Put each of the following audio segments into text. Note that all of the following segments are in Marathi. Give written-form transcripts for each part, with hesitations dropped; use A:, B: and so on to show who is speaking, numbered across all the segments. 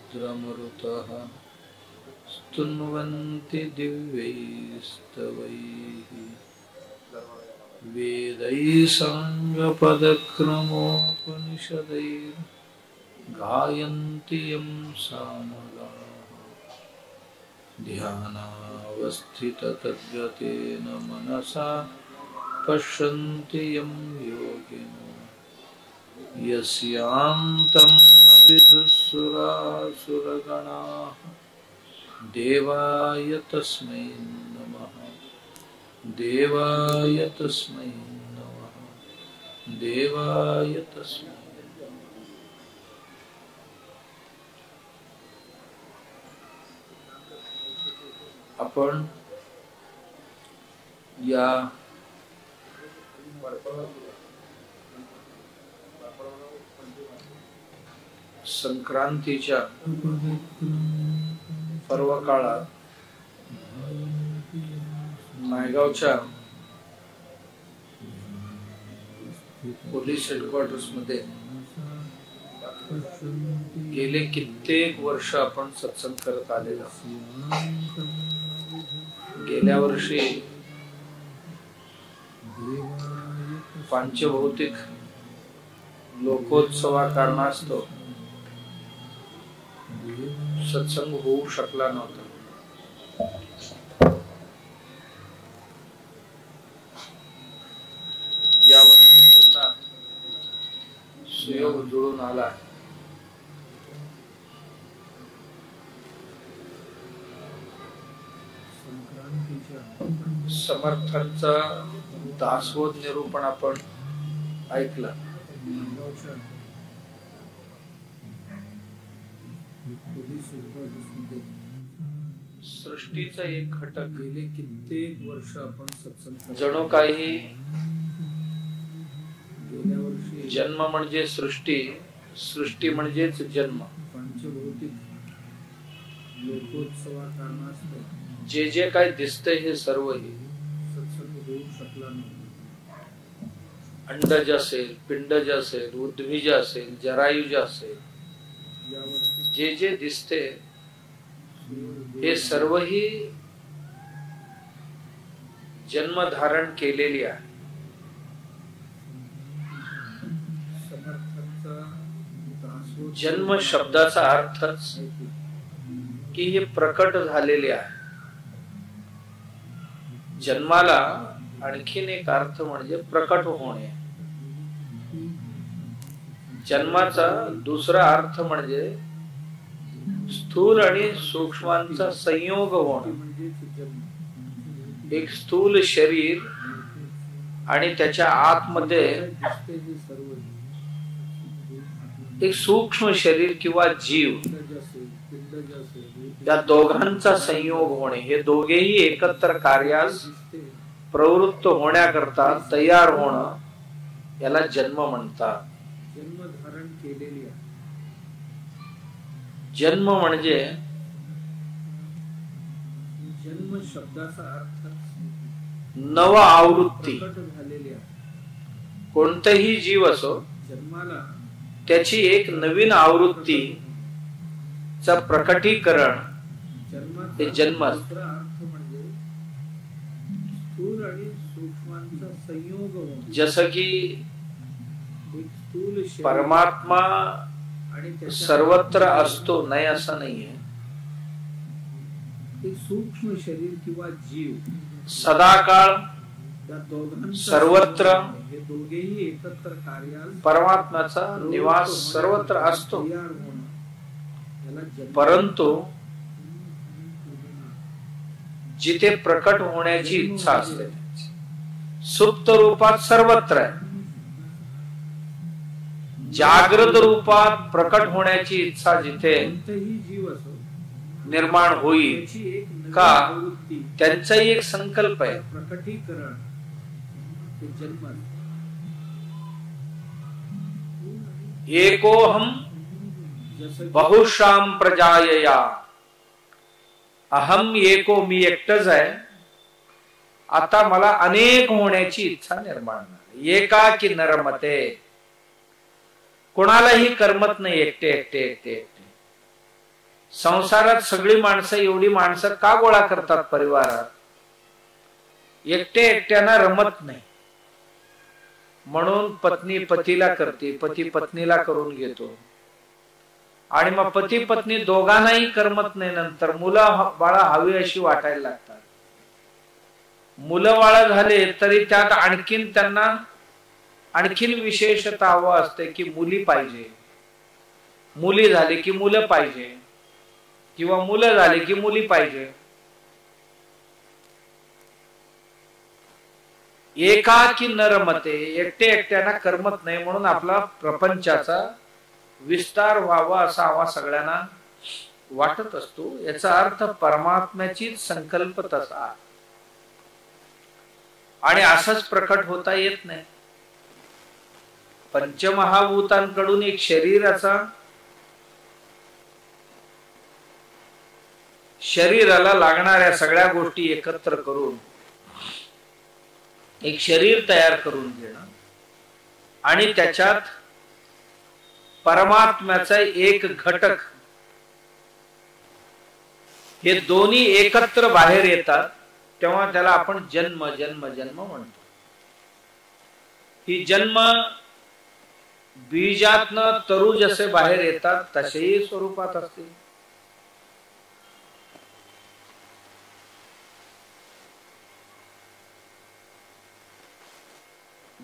A: रुद्रमरुतः स्तुन्वन्ति दिव्यैस्तवैः वेदैः साङ्गपदक्रमोपनिषदैर्गायन्ति यं सामगाः ध्यानावस्थिततद्गतेन मनसा पश्यन्ति यं योगिनो यस्यान्तं न विदुःसुरासुरगणाः देवाय तस्मै नमः देवाय तस्मै नमः देवाय तस्मै। आपण या संक्रांतीच्या पर्व काळात नायगावच्या पोलीस हेडक्वार्टर्स मध्ये गेले कित्येक वर्ष आपण सत्संग करत आलेलो. गेल्या वर्षी पंचभौतिक लोकोत्सवा कारणास्तव सत्संग होऊ शकला नव्हता. यावर्षी पुन्हा सुयोग जुळून आला. समर्थांचा दासबोध निरूपण आपण ऐकलं. सृष्टीचा एक घटक गेले कित्येक वर्ष आपण सत्संग जणू काही गेल्या वर्षी जन्म म्हणजे सृष्टी, सृष्टी म्हणजेच जन्म. पंचभौतिक लोकोत्सवा कारणास्तव जे जे काय दिसतंय हे सर्व हे सत्संग होऊ शकला नाही. अंडज असेल, पिंडज असेल, उद्भिज असेल, जरायुज असेल, जे जे दिसते हे सर्वही जन्म धारण केलेली आहे. जन्म शब्दाचा अर्थच की हे प्रकट झालेले आहे. जन्माला आणखीन एक अर्थ म्हणजे प्रकट होणे. जन्माचा दुसरा अर्थ म्हणजे स्थूल आणि सूक्ष्मांचा संयोग होणं. एक स्थूल शरीर आणि त्याच्या आतमध्ये एक सूक्ष्म शरीर किंवा जीव, या दोघांचा संयोग होणे. हे दोघेही एकत्र कार्यास प्रवृत्त होण्याकरता तयार होणं याला जन्म म्हणतात. जन्म धारण केलेली आहे. जन्म म्हणजे जन्म शब्दाचा अर्थ नव आवृत्ती. कोणताही जीव असो जन्माला त्याची एक नवीन आवृत्ती चा प्रकटीकरण हे जन्म असतं. जसं की परमात्मा सर्वत्र असतो नाही असं नाहीये. सूक्ष्म शरीर किंवा जीव सदाकाळ सर्वत्र हे दोघेही एकत्र कार्यास परमात्म्याचा निवास सर्वत्र असतो. परंतु जिथे प्रकट होण्याची इच्छा असते सुप्त रूपात सर्वत्र आहे. जागृत रूपात प्रकट होण्याची इच्छा जिथे निर्माण होईल का त्यांचाही एक संकल्प आहे. प्रकटीकरण एकोहम बहुशाम प्रजायया. अहम एको, मी एकटच आहे. आता मला अनेक होण्याची इच्छा निर्माण झाली. एका की नरमते, कोणालाही करमत नाही एकटे एकटे एकटे एकटे. संसारात सगळी माणसं एवढी माणसं का गोळा करतात परिवारात? एकटे एकट्याना रमत नाही, म्हणून पत्नी पतीला करते, पती पत्नीला करून घेतो, आणि मग पती पत्नी दोघांनाही करमत नाही. नंतर मुलं बाळा हवी अशी वाटायला लागतात. मुलं बाळा झाले तरी त्यात आणखीन त्यांना आणखीन विशेषता हवं असते की मुली पाहिजे, मुली झाली की मुलं पाहिजे, किंवा मुलं झाली की मुली पाहिजे. एकाकी न रमते, एकटे एकट्याना करमत नाही, म्हणून आपला प्रपंचाचा विस्तार व्हावा असा आवा सगळ्यांना वाटत असतो. याचा अर्थ परमात्म्याची संकल्प तसा, आणि असंच प्रकट होता येत नाही. पंचमहाभूतांकडून एक शरीराला लागणाऱ्या सगळ्या गोष्टी एकत्र करून एक शरीर तयार करून घेणं, आणि त्याच्यात परमात्म्याचा एक घटक, हे दोन्ही एकत्र बाहेर येतात, तेव्हा त्याला आपण जन्म जन्म जन्म म्हणतो. ही जन्म बीजातनं तरु जसे बाहेर येतात तसेही स्वरूपात असतील.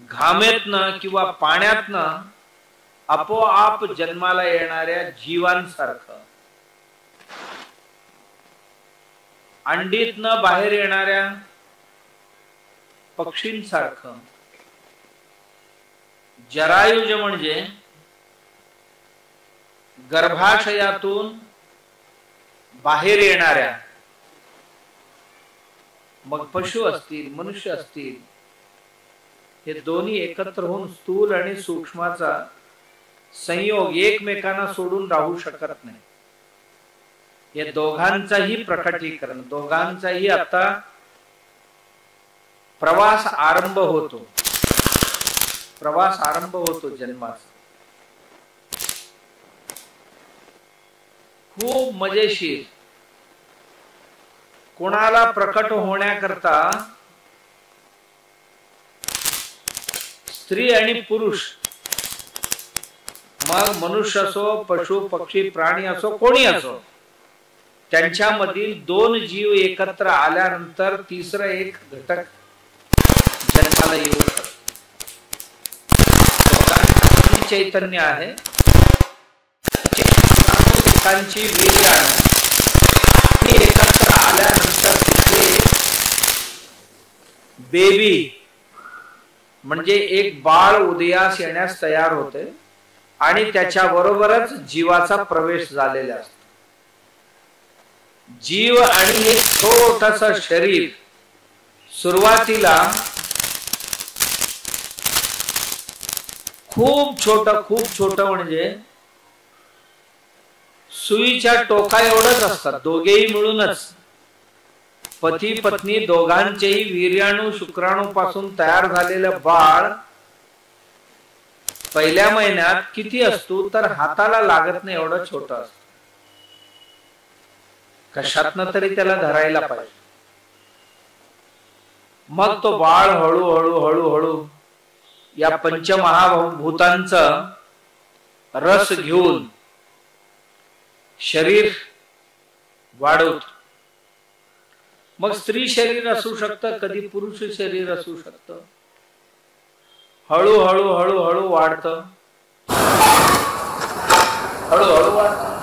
A: घामेतनं किंवा पाण्यातनं आपोआप जन्माला येणाऱ्या जीवांसारखं, अंडीतनं बाहेर येणाऱ्या पक्षींसारखं, जरायुज म्हणजे गर्भाशयातून बाहेर येणाऱ्या, मग पशु असतील मनुष्य असतील, हे दोन्ही एकत्र होऊन स्थूल आणि सूक्ष्माचा संयोग एकमेकांना सोडून राहू शकत नाही. हे दोघांचाही प्रकटीकरण, दोघांचाही आता प्रवास आरंभ होतो, प्रवास आरंभ होतो जन्माचा. खूप मजेशीर. कोणाला प्रकट होण्याकरता स्त्री आणि पुरुष, मग मनुष्य असो, पशु पक्षी प्राणी असो, कोणी असो, त्यांच्यामधील दोन जीव एकत्र आल्यानंतर तिसरा एक घटक जन्माला येऊ शकतो. चैतन्य आहे, एकांची वीर्याणू ही एकत्र आल्यानंतर तिथे बेबी म्हणजे एक बाळ उदयास येण्यास तयार होते, आणि त्याच्या बरोबरच जीवाचा प्रवेश झालेला असतो. जीव आणि एक छोटासा शरीर सुरुवातीला खूप छोट म्हणजे सुईच्या टोका एवढंच असतात. दोघेही मिळूनच, पती पत्नी दोघांचेही वीर्याणू शुक्राणू पासून तयार झालेलं बाळ पहिल्या महिन्यात किती असतो तर हाताला लागत नाही एवढं छोट असतं. कशातनं तरी त्याला धरायला पाहिजे. मग तो बाळ हळूहळू हळूहळू या पंचमहाभूतांचा रस घेऊन शरीर वाढवतो. मग स्त्री शरीर असू शकतं, कधी पुरुष शरीर असू शकतं. हळूहळू हळूहळू वाढतं, हळूहळू वाढतं,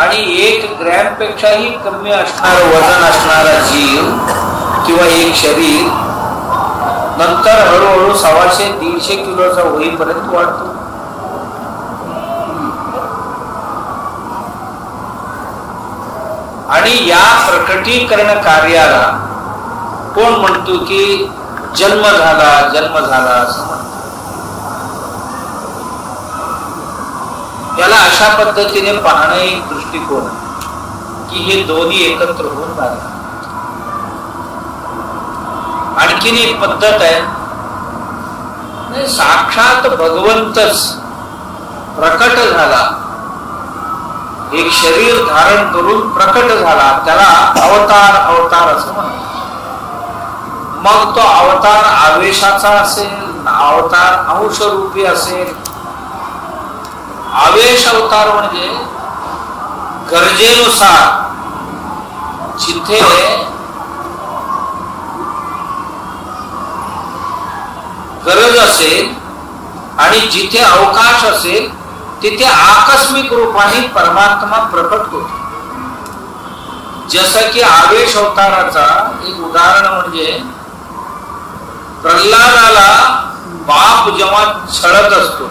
A: आणि 1 ग्रॅम पेक्षाही कमी असणारं वजन असणारा जीव किंवा एक शरीर नंतर हळूहळू 150-150 किलोचा होईपर्यंत वाढतो. आणि या प्रकटीकरण कार्याला कोण म्हणतो की जन्म झाला असं म्हणतो. याला अशा पद्धतीने पाहणं एक दृष्टिकोन की हे दोन्ही एकत्र होऊन झाले. आणखीन एक पद्धत आहे, साक्षात भगवंतच प्रकट झाला, एक शरीर धारण करून प्रकट झाला, त्याला अवतार अवतार असं म्हणतात. मग तो अवतार आवेशाचा असेल, अवतार अंशरूपी असेल. आवेश अवतार म्हणजे गरजेनुसार जिथे गरज असेल आणि जिथे अवकाश असेल तिथे आकस्मिक रूपाने परमात्मा प्रकट होतो. जसं की आवेश अवताराचा एक उदाहरण म्हणजे प्रल्हादाला बाप जेव्हा चढत असतो,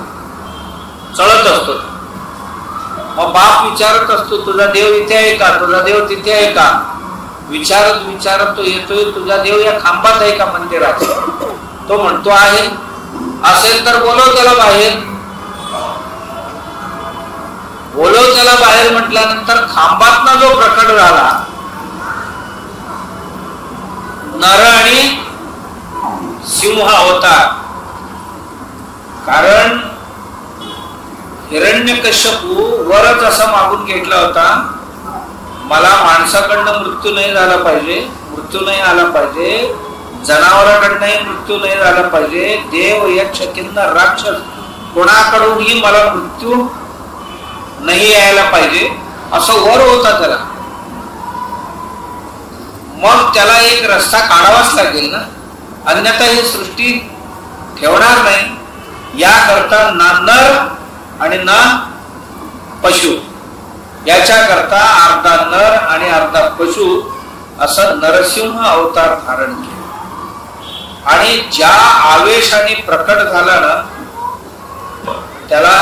A: मग बाप विचारत असतो तुझा देव इथे आहे का, तुझा देव तिथे आहे का. विचारत विचारत तो येतोय, तुझा देव या खांबात आहे का मंदिरात. तो म्हणतो आहे. असेल तर बोलव त्याला बाहेर. बोलव त्याला बाहेर म्हटल्यानंतर खांबातला जो प्रकट झाला नर आणि सिंह अवतार. कारण हिरण्यकश्यपू वरच असं मागून घेतला होता, मला माणसाकडनं मृत्यू नाही झाला पाहिजे, मृत्यू नाही आला पाहिजे, जनावरांकडनंही मृत्यू नाही झाला पाहिजे, देव यक्ष किन्नर राक्षस कोणाकडूनही मला मृत्यू नाही यायला पाहिजे असं वर होता त्याला. मग त्याला एक रस्ता काढावाच लागेल ना, अन्यथा ही सृष्टी ठेवणार नाही. याकरता ना नर आणि ना पशु, याच्या करता अर्धा नर आणि अर्धा पशु असं नरसिंह अवतार धारण केला. आणि ज्या आवेशाने प्रकट झाला ना त्याला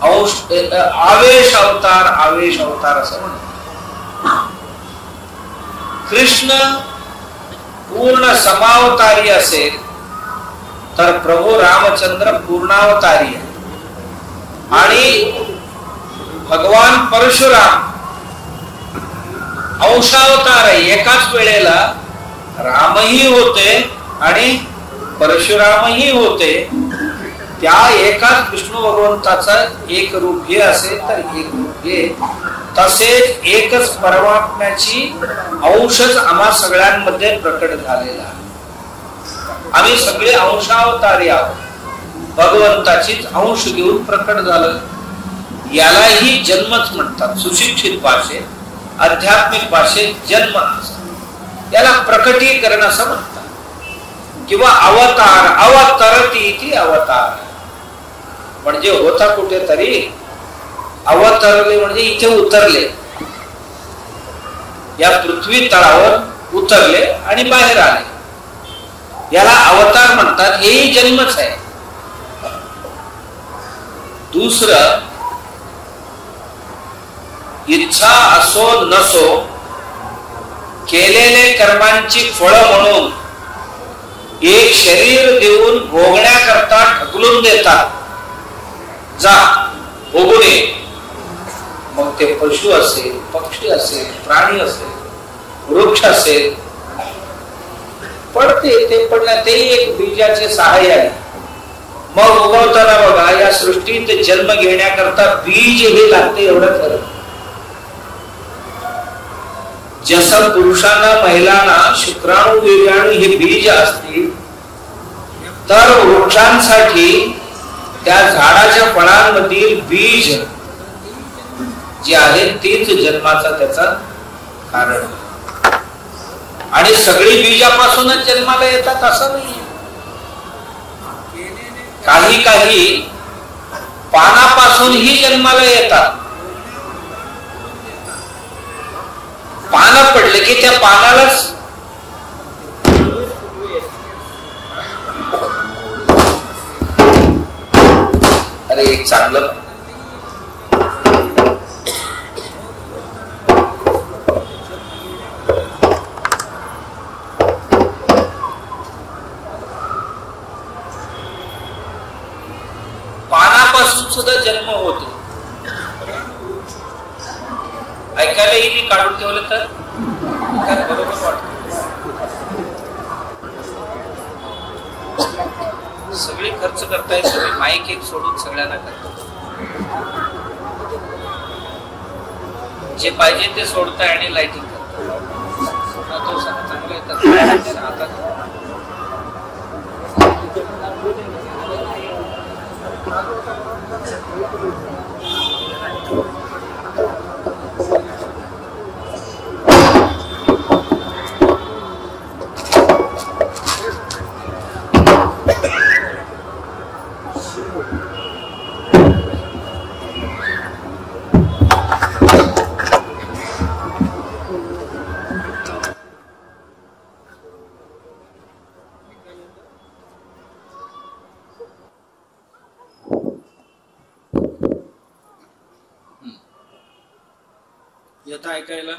A: आवेश अवतार, आवेश अवतार असं म्हणतात. कृष्ण पूर्ण समावतारी असेल तर प्रभू रामचंद्र पूर्णावतारी आहे. आणि भगवान परशुराम अंशावतार आहे. एकाच वेळेला रामही होते आणि परशुरामही होते. त्या एकाच विष्णू भगवंताचा एक रूप हे असेल तर एक रूप हे, तसेच एकच परमात्म्याची अंशच आम्हा सगळ्यांमध्ये प्रकट झालेला आहे. आम्ही सगळे अंशावतारी आहोत, भगवंताचीच अंश घेऊन प्रकट झालं. यालाही जन्मच म्हणतात. सुशिक्षित भाषेत, आध्यात्मिक भाषेत जन्म, याला प्रकटीकरण असं म्हणतात. किंवा अवतार, अवतरती ती अवतार म्हणजे होता कुठेतरी, अवतरले म्हणजे इथे उतरले, या पृथ्वी तळावर उतरले आणि बाहेर आले, याला अवतार म्हणतात. हेही जन्मच आहे. दुसरं, इच्छा असो नसो केलेले कर्मांची फळं म्हणून एक शरीर देऊन भोगण्याकरता ढकलून देतात. जा भोगून ये. मग ते पशु असेल, पक्षी असेल, प्राणी असेल, वृक्ष असेल, पडते ते पडल्या, ते एक बीजाचे सहाय्य आहे. मग उगवताना बघा या सृष्टीत जन्म घेण्याकरता बीज हे लागते, एवढं खरं. जसं पुरुषांना महिलांना शुक्राणू वीर्याणू हे बीज असतील, तर वृक्षांसाठी त्या झाडाच्या फळांमधील बीज जे आहे तेच जन्माचा त्याचा कारण. आणि सगळी बीजापासूनच जन्माला येतात असं नाही. काही काही पानापासूनही जन्माला येतात. पानं पडले की त्या पानालाच अरे एक चांगलं पानापासून सुद्धा जन्म होतो. ऐकायला येईल काढून ठेवलं तर बरोबर वाटत. सगळे खर्च करतायत, सगळे माईक एक सोडून सगळ्यांना करतात. जे पाहिजे ते सोडताय आणि लाइटिंग करताय. तो चांगला येतात हातात. येतं ऐकायला?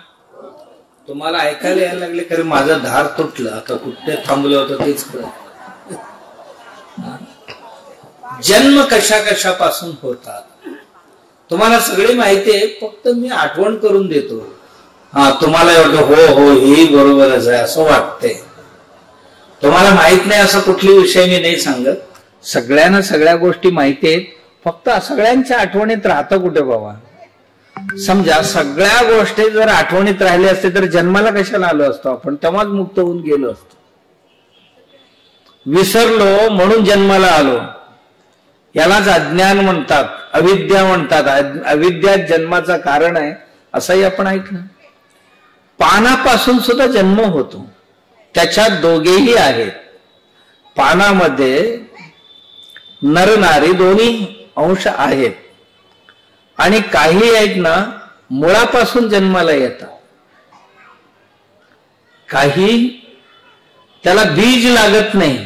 A: तुम्हाला ऐकायला यायला लागले खरं माझं धार तुटलं. आता कुठे थांबलं होतं तेच कळत. जन्म कशा कशापासून होतात तुम्हाला सगळे माहिती आहे, फक्त मी आठवण करून देतो. हा, तुम्हाला एवढं हो हो हे बरोबरच आहे असं वाटतंय. तुम्हाला माहित नाही असं कुठली विषय मी नाही सांगत. सगळ्यांना सगळ्या गोष्टी माहिती आहेत, फक्त सगळ्यांच्या आठवणीत राहतं कुठे बाबा. समजा सगळ्या गोष्टी जर आठवणीत राहिले असते तर जन्माला कशाला आलो असतो आपण, तेव्हाच मुक्त होऊन गेलो असतो. विसरलो म्हणून जन्माला आलो, यालाच अज्ञान म्हणतात, अविद्या म्हणतात. अविद्या जन्माचा कारण आहे असंही आपण ऐकलं. पानापासून सुद्धा जन्म होतो, त्याच्यात दोघेही आहेत. पानामध्ये नर नारी दोन्ही अंश आहेत, आणि काही आहेत ना मुळापासून जन्माला येतात. काही त्याला बीज लागत नाही,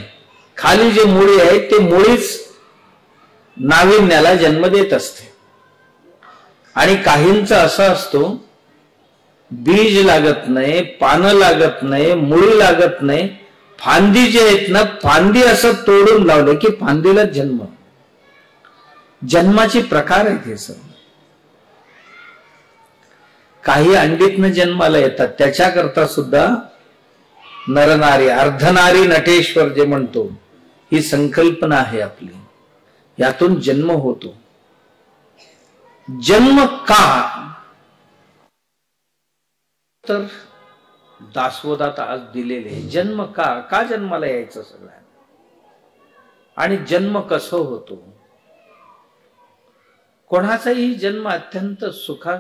A: खाली जे मुळी आहे ते मुळीच नाविन्याला जन्म देत असते. आणि काहींचं असं असतो, बीज लागत नाही, पानं लागत नाही, मुळी लागत नाही, फांदी जे आहेत ना, फांदी असं तोडून लावलं की फांदीला जन्म. जन्माचे प्रकार आहेत हे सर्व. काही अंडीतनं जन्माला येतात, त्याच्याकरता सुद्धा नरनारी अर्धनारी नटेश्वर जे म्हणतो, ही संकल्पना आहे आपली. यातून जन्म होतो. जन्म का? तर दासबोधात आज दिलेले जन्म का, का जन्माला यायचं सगळ्यांना, आणि जन्म कसं होतो. कोणाचाही जन्म अत्यंत सुखा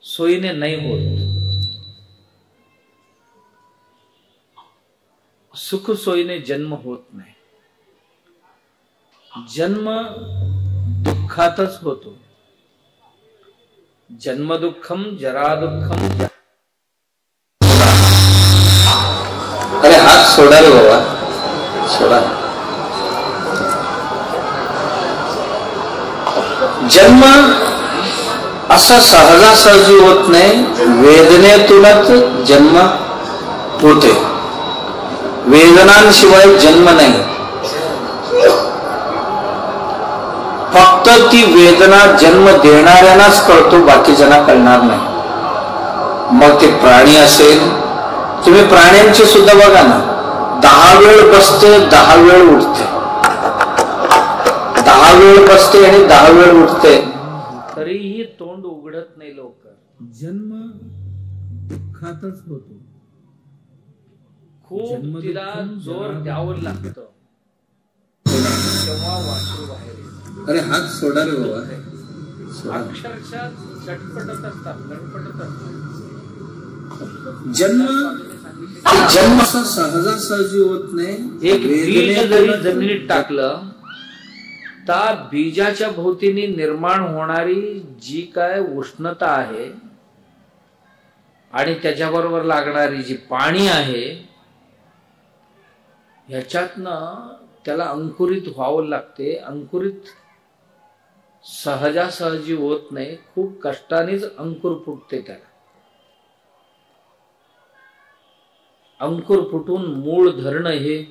A: सोयीने नाही होत. सुख सोयीने जन्म होत नाही. जन्म दुःखातच होतो. जन्म दुःखम जरा दुःखम. अरे हात सोडा रे बाबा, सोडा. जन्म असा सहजासहजी होत नाही, वेदनेतूनच जन्म होते. वेदनांशिवाय जन्म नाही. फक्त ती वेदना जन्म देणाऱ्यांनाच कळतो, बाकीच्यांना कळणार नाही. मग ते प्राणी असेल, तुम्ही प्राण्यांचे सुद्धा बघा ना, 10 वेळ बसते 10 वेळ उठते, 10 वेळ बसते आणि 10 वेळ उठते, तरीही तोंड उघडत नाही लवकर. जन्म दुःखातच होतो. खूप तिला जोर द्यावं लागतं तेव्हा वासरू बाहेर येतो. अरे हात सोडा रे बाबा. अक्षरशः चटपटत असतात, गडपटत असतात. जन्म सहजासहजी होत नाही. एक बीज जरी जमिनीत टाकलं, त्या बीजाच्या भोवतीने निर्माण होणारी जी काय उष्णता आहे आणि त्याच्याबरोबर लागणारी जी पाणी आहे, ह्याच्यातनं त्याला अंकुरित व्हावं लागते. अंकुरित सहजासहजी होत नाही, खूप कष्टानेच अंकुर फुटते. त्याला अंकुर फुटून मूळ धरणं हे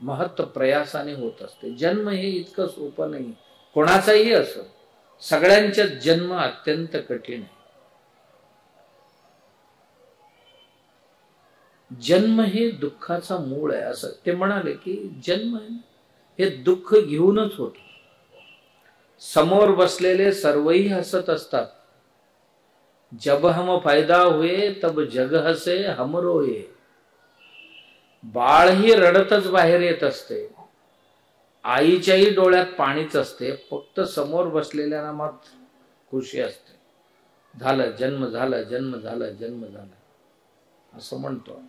A: महत्व प्रयासाने होत असते. जन्म हे इतकं सोपं नाही, कोणाचाही असो. सगळ्यांचा जन्म अत्यंत कठीण आहे. जन्म हे दुःखाचा मूळ आहे असं ते म्हणाले, की जन्म हे दुःख घेऊनच होतो. समोर बसलेले सर्वही हसत असतात. जब हम फायदा हुए तब जग हसे हम रोये. बाळही रडतच बाहेर येत असते. आईच्याही डोळ्यात पाणीच असते. फक्त समोर बसलेल्याला मात्र खुशी असते. झालं जन्म झाला, जन्म झाला, जन्म झाला असं म्हणतो.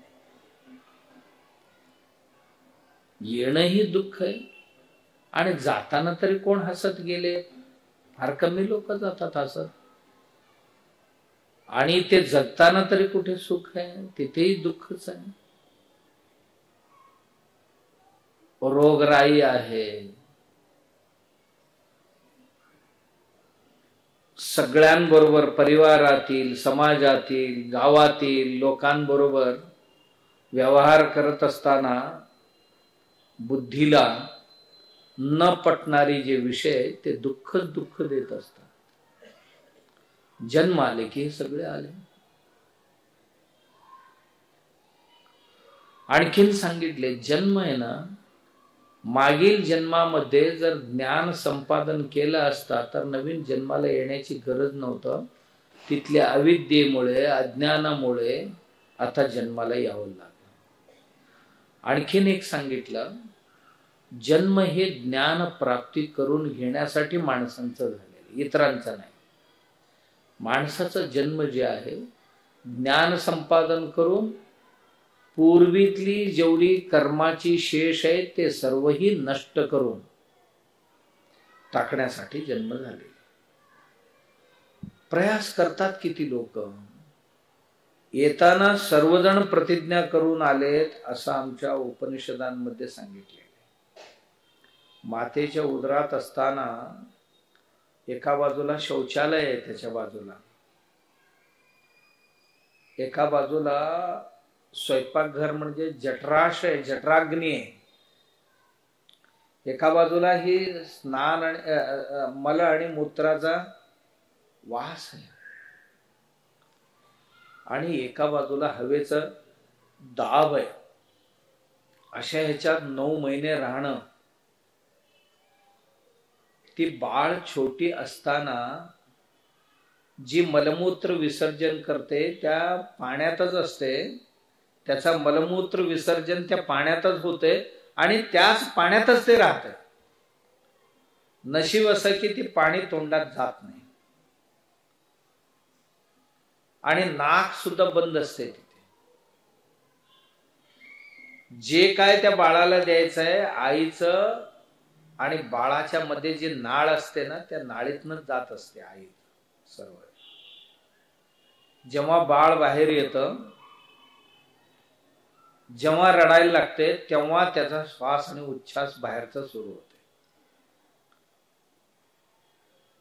A: येणंही दुःख आहे आणि जाताना तरी कोण हसत गेले? फार कमी लोक जातात हसत. आणि ते जगताना तरी कुठे सुख आहे? तिथेही दुःखच आहे. रोगराई आहे, सगळ्यांबरोबर, परिवारातील, समाजातील, गावातील लोकांबरोबर व्यवहार करत असताना बुद्धीला न पटणारी जे विषय ते दुःखच दुःख देत असतात. जन्म आले की हे सगळे आले. आणखीन सांगितले, जन्म आहे ना, मागील जन्मामध्ये जर ज्ञान संपादन केलं असता तर नवीन जन्माला येण्याची गरज नव्हतं. तिथल्या अविद्येमुळे, अज्ञानामुळे आता जन्माला यावं लागलं. आणखीन एक सांगितलं, जन्म हे ज्ञान प्राप्ती करून घेण्यासाठी माणसांचं झालेलं, इतरांचं नाही. माणसाचा जन्म जे आहे ज्ञान संपादन करून पूर्वीतली जेवढी कर्माची शेष आहे ते सर्वही नष्ट करून टाकण्यासाठी जन्म झाले. प्रयास करतात किती लोक. येताना सर्वजण प्रतिज्ञा करून आलेत असं आमच्या उपनिषदांमध्ये सांगितले. मातेच्या उदरात असताना एका बाजूला शौचालय आहे, त्याच्या बाजूला एका बाजूला स्वयंपाकघर म्हणजे जठराश आहे, जठराग्नी आहे. एका बाजूला ही स्नान आणि मल आणि मूत्राचा वास आहे. आणि एका बाजूला हवेचं दाब आहे. अशा ह्याच्यात 9 महिने राहणं. ती बाळ छोटी असताना जी मलमूत्र विसर्जन करते त्या पाण्यातच असते. त्याचा मलमूत्र विसर्जन त्या पाण्यातच होते आणि त्याच पाण्यातच ते राहते. नशीब असं की ती पाणी तोंडात जात नाही आणि नाक सुद्धा बंद असते तिथे. जे काय त्या बाळाला द्यायचं आहे आईचं आणि बाळाच्या मध्ये जी नाळ असते ना त्या नाळीतनच जात असते आई सर्व. जेव्हा बाळ बाहेर येतं, जेव्हा रडायला लागते तेव्हा त्याचा श्वास आणि उच्छ्वास बाहेरचा सुरू होते.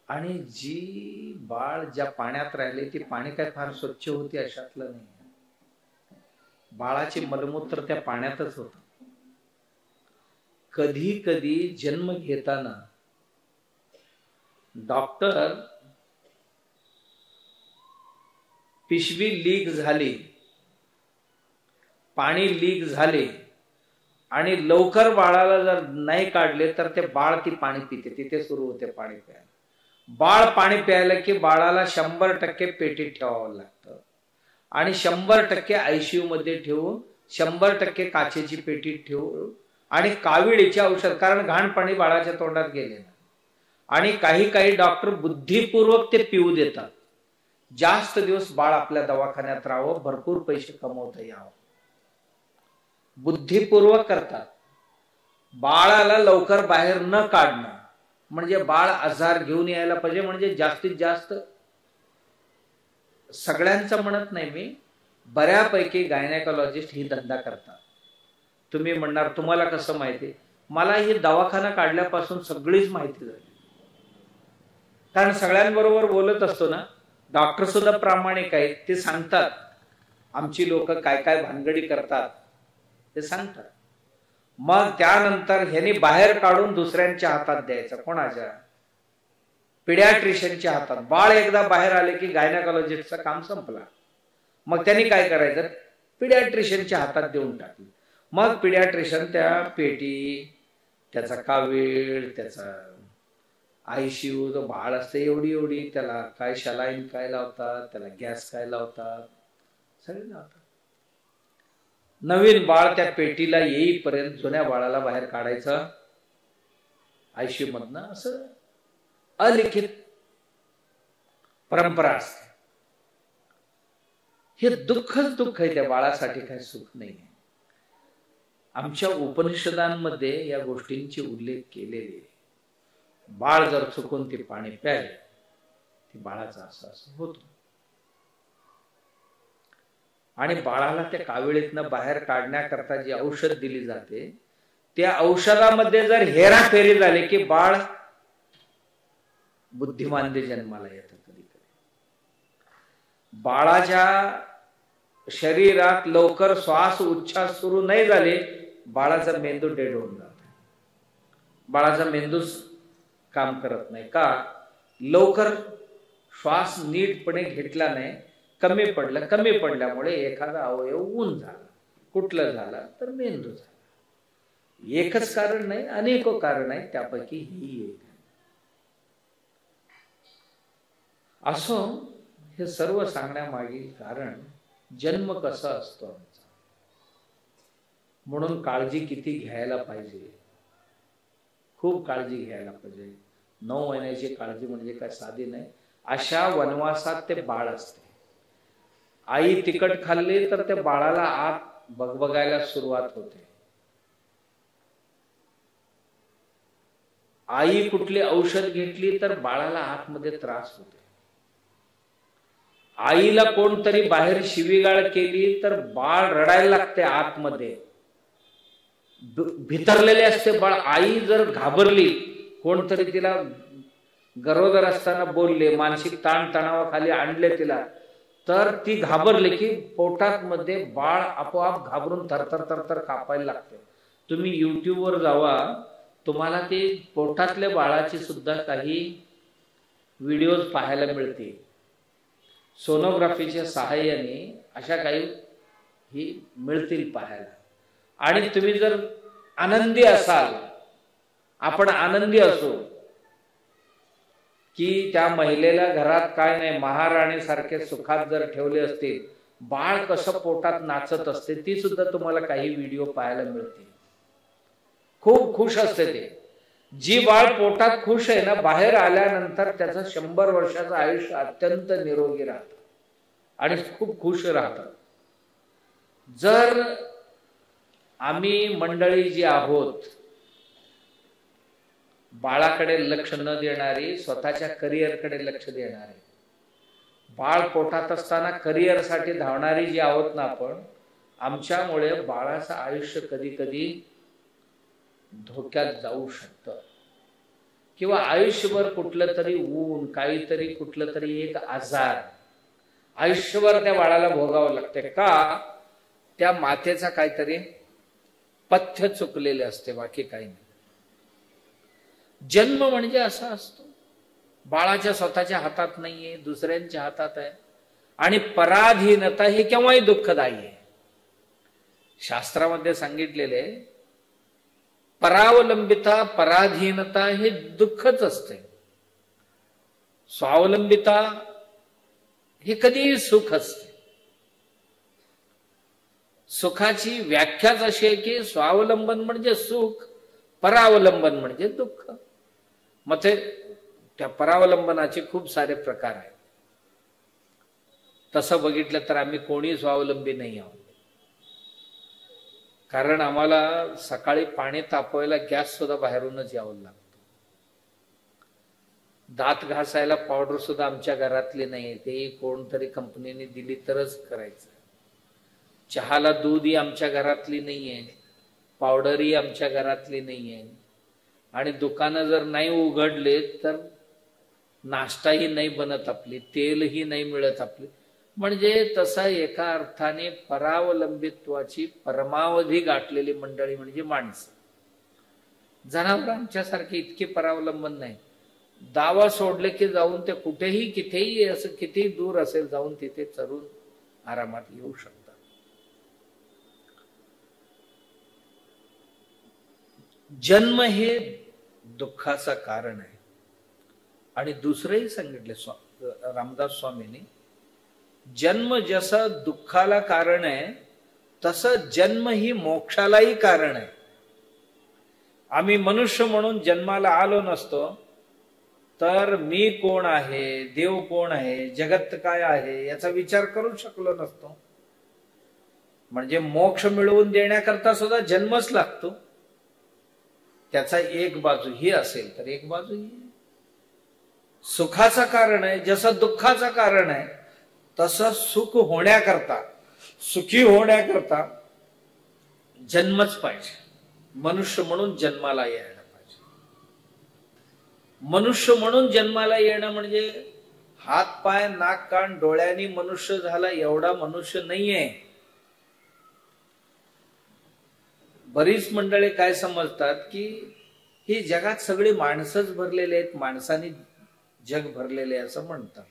A: आणि जी बाळ ज्या पाण्यात राहिले ती पाणी काय फार स्वच्छ होती अशातलं नाही. बाळाचे मलमूत्र त्या पाण्यातच होत. कधी कधी जन्म घेताना डॉक्टर पिशवी लीक झाली, पाणी लीक झाले आणि लवकर बाळाला जर नाही काढले तर ते बाळ ती पाणी पिते. तिथे सुरू होते पाणी प्यायला. बाळ पाणी प्यायला की बाळाला 100% पेटीत ठेवावं लागतं आणि 100% ICU मध्ये ठेवून 100% काचेची पेटीत ठेवून आणि काविळीचे औषध, कारण घाण पाणी बाळाच्या तोंडात गेले ना. आणि काही डॉक्टर बुद्धिपूर्वक ते पिऊ देतात. जास्त दिवस बाळ आपल्या दवाखान्यात राहावं, भरपूर पैसे कमवता यावं, बुद्धिपूर्वक करतात. बाळाला लवकर बाहेर न काढणं म्हणजे बाळ आजार घेऊन यायला पाहिजे. म्हणजे जास्तीत जास्त, सगळ्यांचं म्हणत नाही मी, बऱ्यापैकी गायनेकोलॉजिस्ट ही धंदा करतात. तुम्ही म्हणणार तुम्हाला कसं माहिती? मला ही दवाखाना काढल्यापासून सगळीच माहिती झाली. कारण सगळ्यांबरोबर बोलत असतो ना. डॉक्टर सुद्धा प्रामाणिक आहेत, ते सांगतात आमची लोक काय काय भानगडी करतात ते सांगतात. मग त्यानंतर ह्यांनी बाहेर काढून दुसऱ्यांच्या हातात द्यायचं. कोणाच्या? पिडियाट्रिशियनच्या हातात. बाळ एकदा बाहेर आले की गायनेकोलॉजिस्टचं काम संपलं. मग त्यांनी काय करायचं? पिडियाट्रिशियनच्या हातात देऊन टाकलं. मग पिडियाट्रिशियन त्या पेटी, त्याचा कावीळ, त्याचा ICU तो बाळ असते एवढी एवढी, त्याला काय शलाईन काय लावतात, त्याला गॅस काय लावतात, सगळे लावतात. नवीन बाळ त्या पेटीला येईपर्यंत जुन्या बाळाला बाहेर काढायचं ICU मधनं, असं अलिखित परंपरा असते. हे दुःखच दुःख आहे, त्या बाळासाठी काही सुख नाही. आमच्या उपनिषदांमध्ये या गोष्टींचे उल्लेख केलेले. बाळ जर चुकून ते पाणी प्याले ते बाळाचं असं असं होतं. आणि बाळाला त्या काविळीतनं बाहेर काढण्याकरता जी औषध दिली जाते, त्या औषधामध्ये जर हेराफेरी झाली की बाळ बुद्धिमांद्य जन्माला येतं. कधी कधी बाळाच्या शरीरात लवकर श्वास उच्छ्वास सुरू नाही झाले, बाळाचा मेंदू डेड होऊन जातो. बाळाचा मेंदूच काम करत नाही. का? लवकर श्वास नीटपणे घेतला नाही, कमी पडल्यामुळे एखादा अवयव ऊन झाला. कुठलं झाला तर मेंदू झाला. एकच कारण नाही, अनेको कारण आहे, त्यापैकी ही एक. असो, हे सर्व सांगण्यामागील कारण जन्म कसा असतो आमचा, म्हणून काळजी किती घ्यायला पाहिजे, खूप काळजी घ्यायला पाहिजे. 9 महिन्याची काळजी म्हणजे काय साधी नाही. अशा वनवासात ते बाळ असते. आई तिखट खाल्ली तर त्या बाळाला आत बगबगायला सुरुवात होते. आई कुठली औषध घेतली तर बाळाला आतमध्ये त्रास होते. आईला कोणतरी बाहेर शिवीगाळ केली तर बाळ रडायला लागते आतमध्ये, भितरलेले असते बाळ. आई जर घाबरली, कोणतरी तिला गरोदर असताना बोलले, मानसिक ताणतणावाखाली आणले तिला, तर ती घाबरली की पोटात मध्ये बाळ आपोआप घाबरून थरथर थरथर कापायला लागते. तुम्ही युट्यूबवर जावा, तुम्हाला ते पोटातल्या बाळाची सुद्धा काही व्हिडिओज पाहायला मिळतील. सोनोग्राफीच्या सहाय्याने अशा काही ही मिळतील पाहायला. आणि तुम्ही जर आनंदी असाल, आपण आनंदी असो की त्या महिलेला घरात काय नाही, महाराणी सारखे सुखात जर ठेवले असते, बाळ कसं पोटात नाचत असते ती सुद्धा तुम्हाला काही व्हिडिओ पाहायला मिळते. खूप खुश असते ते. जी बाळ पोटात खुश आहे ना, बाहेर आल्यानंतर त्याचं 100 वर्षाचं आयुष्य अत्यंत निरोगी राहतं आणि खूप खुश राहतात. जर आम्ही मंडळी जी आहोत, बाळाकडे लक्ष न देणारी, स्वतःच्या करिअरकडे लक्ष देणारी, बाळ पोटात असताना करिअरसाठी धावणारी जी आहोत ना आपण, आमच्यामुळे बाळाचं आयुष्य कधी कधी धोक्यात जाऊ शकतं. किंवा आयुष्यभर कुठलं तरी ऊन, काहीतरी कुठलं तरी एक आजार आयुष्यभर त्या बाळाला भोगावं लागते. का? त्या मातेचा काहीतरी पथ्य चुकलेले असते, बाकी काही नाही. जन्म म्हणजे असा असतो, बाळाच्या स्वतःच्या हातात नाहीये, दुसऱ्यांच्या हातात आहे. आणि पराधीनता हे केव्हाही दुःखदायी आहे. शास्त्रामध्ये सांगितलेले परावलंबिता, पराधीनता हे दुःखच असते. स्वावलंबिता हे कधीही सुख असते. सुखाची व्याख्याच अशी आहे की स्वावलंबन म्हणजे सुख, परावलंबन म्हणजे दुःख. मग ते त्या परावलंबनाचे खूप सारे प्रकार आहेत. तसं बघितलं तर आम्ही कोणी स्वावलंबी नाही आहोत. कारण आम्हाला सकाळी पाणी तापवायला गॅस सुद्धा बाहेरूनच यावं लागतं. दात घासायला पावडर सुद्धा आमच्या घरातली नाही, ते कोणतरी कंपनीने दिली तरच करायचं. चहाला दूधही आमच्या घरातली नाहीये, पावडरही आमच्या घरातली नाहीये. आणि दुकानं जर नाही उघडले तर नाश्ताही नाही बनत आपली, तेलही नाही मिळत आपली. म्हणजे तसा एका अर्थाने परावलंबित्वाची परमावधी गाठलेली मंडळी म्हणजे माणसं. जनावरांच्या सारखे इतके परावलंबन नाही. दावा सोडले की जाऊन ते कुठेही कितीही असं किती दूर असेल जाऊन तिथे चरून आरामात येऊ शकतात. जन्म हे दुःखाचं कारण आहे. आणि दुसरंही सांगितले रामदास स्वामींनी, जन्म जसं दुःखाला कारण आहे तसं जन्म ही मोक्षालाही कारण आहे. आम्ही मनुष्य म्हणून जन्माला आलो नसतो तर मी कोण आहे, देव कोण आहे, जगत काय आहे याचा विचार करू शकलो नसतो. म्हणजे मोक्ष मिळवून देण्याकरता सुद्धा जन्मच लागतो. त्याचा एक बाजू ही असेल तर एक बाजू ही सुखाचं कारण आहे. जसं दुःखाचं कारण आहे तसं सुख होण्याकरता, सुखी होण्याकरता जन्मच पाहिजे. मनुष्य म्हणून जन्माला यायला पाहिजे. मनुष्य म्हणून जन्माला येणं म्हणजे हात पाय नाक कान डोळ्यांनी मनुष्य झाला एवढा मनुष्य नाहीये. बरीच मंडळी काय समजतात की ही जगात सगळी माणसंच भरलेले आहेत, माणसांनी जग भरलेले असं म्हणतात.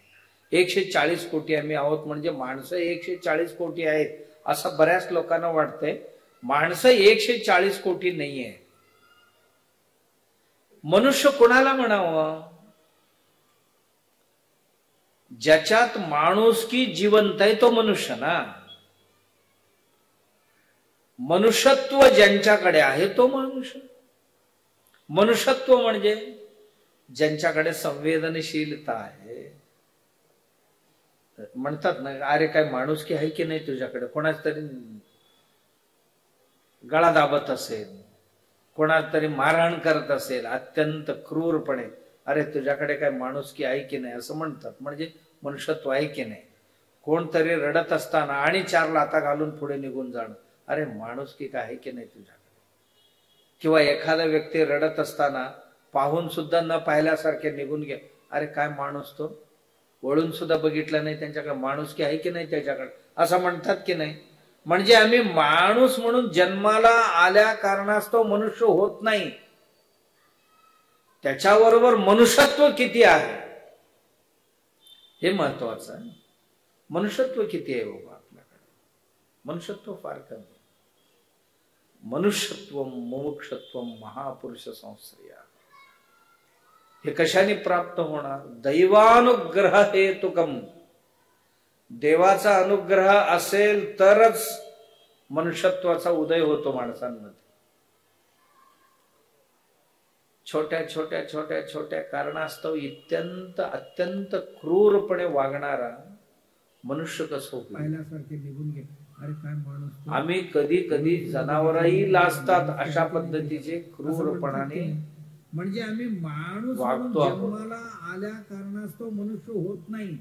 A: 140 कोटी आम्ही आहोत म्हणजे माणसं 140 कोटी आहेत असं बऱ्याच लोकांना वाटतंय. माणसं 140 कोटी नाहीये. मनुष्य कोणाला म्हणावं? ज्याच्यात माणुसकी जिवंत आहे तो मनुष्य ना. मनुष्यत्व ज्यांच्याकडे आहे तो मनुष्य. मनुष्यत्व म्हणजे ज्यांच्याकडे संवेदनशीलता आहे. म्हणतात ना, अरे काय माणुसकी आहे की नाही तुझ्याकडे? कोणाच तरी गळा दाबत असेल, कोणाला तरी मारहाण करत असेल अत्यंत क्रूरपणे, अरे तुझ्याकडे काय माणुसकी आहे की नाही असं म्हणतात. म्हणजे मनुष्यत्व आहे की नाही. कोणतरी रडत असताना आणि 4 लाथा घालून पुढे निघून जाणं, अरे माणुसकी काय आहे की नाही तुझ्याकडे. किंवा एखादा व्यक्ती रडत असताना पाहून सुद्धा न पाहिल्यासारखे निघून गे, अरे काय माणूस तो, वळून सुद्धा बघितलं नाही, त्यांच्याकडे माणुसकी आहे की नाही त्याच्याकडे असं म्हणतात की नाही. म्हणजे आम्ही माणूस म्हणून जन्माला आल्या कारणास्तव मनुष्य होत नाही. त्याच्याबरोबर मनुष्यत्व किती आहे हे महत्वाचं आहे. मनुष्यत्व किती आहे बाबा आपल्याकडे? मनुष्यत्व फार कमी. मनुष्यत्व मुमुक्षत्व महापुरुष संश्रया. हे कशाने प्राप्त होणार? दैवानुग्रह हेतुकम. देवाचा अनुग्रह असेल तरच मनुष्यत्वाचा उदय होतो माणसांमध्ये. छोट्या छोट्या छोट्या छोट्या कारणास्तव अत्यंत क्रूरपणे वागणारा मनुष्य कसं
B: पाहिल्यासारखे निघून गेले, अरे काय माणूस.
A: आम्ही कधी कधी जनावरही लाजतात अशा पद्धतीचे क्रूरपणाने
B: म्हणजे आम्ही माणूस जन्माला आल्या कारणास्तव मनुष्य होत नाही.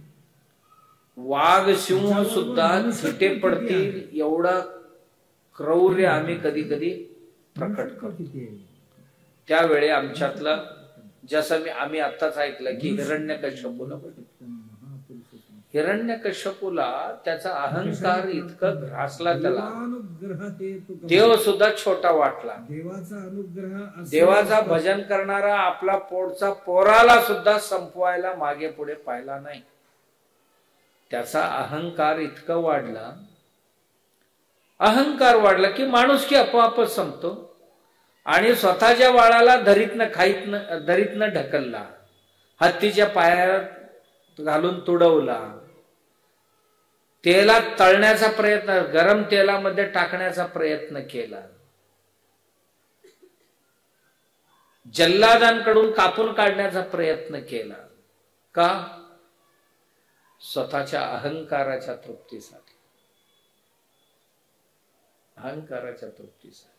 A: वाघ सिंह सुद्धा छिटे पडतील एवढा क्रौर्य आम्ही कधी कधी प्रकट करतो. त्यावेळी आमच्यातलं जसं आम्ही आत्ताच ऐकलं की हिरण्यकश्यपूला त्याचा अहंकार इतकं ग्रासला, त्याला देव सुद्धा छोटा वाटला. देवाचा भजन करणारा आपला पोटचा पोराला सुद्धा संपवायला मागे पुढे पाहिला नाही. त्याचा अहंकार इतकं वाढला, अहंकार वाढला की माणुसकी आपोआपच संपतो. आणि स्वतःच्या बाळाला दरीतनं ढकलला, हत्तीच्या पायात घालून तुडवला, तेलात तळण्याचा प्रयत्न, गरम तेलामध्ये टाकण्याचा प्रयत्न केला, जल्लादांकडून कापून काढण्याचा प्रयत्न केला. का? स्वतःच्या अहंकाराच्या तृप्तीसाठी. अहंकाराच्या तृप्तीसाठी.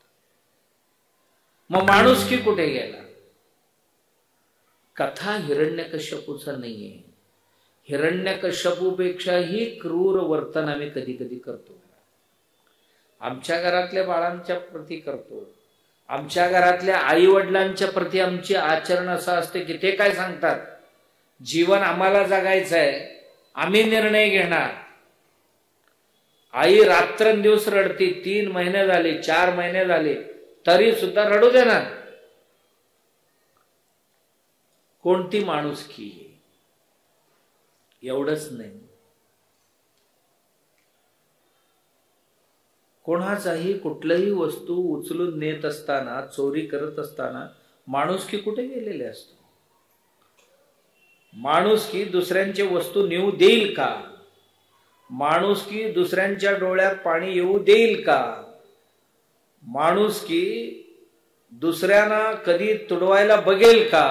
A: मग माणुसकी कुठे गेला? कथा हिरण्यकश्यपूचा नाहीये. हिरण्यकश्यपूपेक्षाही क्रूर वर्तन आम्ही कधी कधी करतो. आमच्या घरातल्या बाळांच्या प्रती करतो. आमच्या घरातल्या आई वडिलांच्या प्रती आमचे आचरण असं असते की ते काय सांगतात, जीवन आम्हाला जगायचं आहे, आम्ही निर्णय घेणार. आई रात्रंदिवस रडती, 3 महिने झाले, 4 महिने झाले, तरी सुद्धा रडू देणार. कोणती माणुसकी? एवढंच नाही, कोणाचाही कुठलंही वस्तू उचलून नेत असताना, चोरी करत असताना माणुसकी कुठे गेलेली असतो? माणुसकी दुसऱ्यांची वस्तू नेऊ देईल का? माणुसकी दुसऱ्यांच्या डोळ्यात पाणी येऊ देईल का? माणुसकी दुसऱ्यांना कधी तुडवायला बघेल का?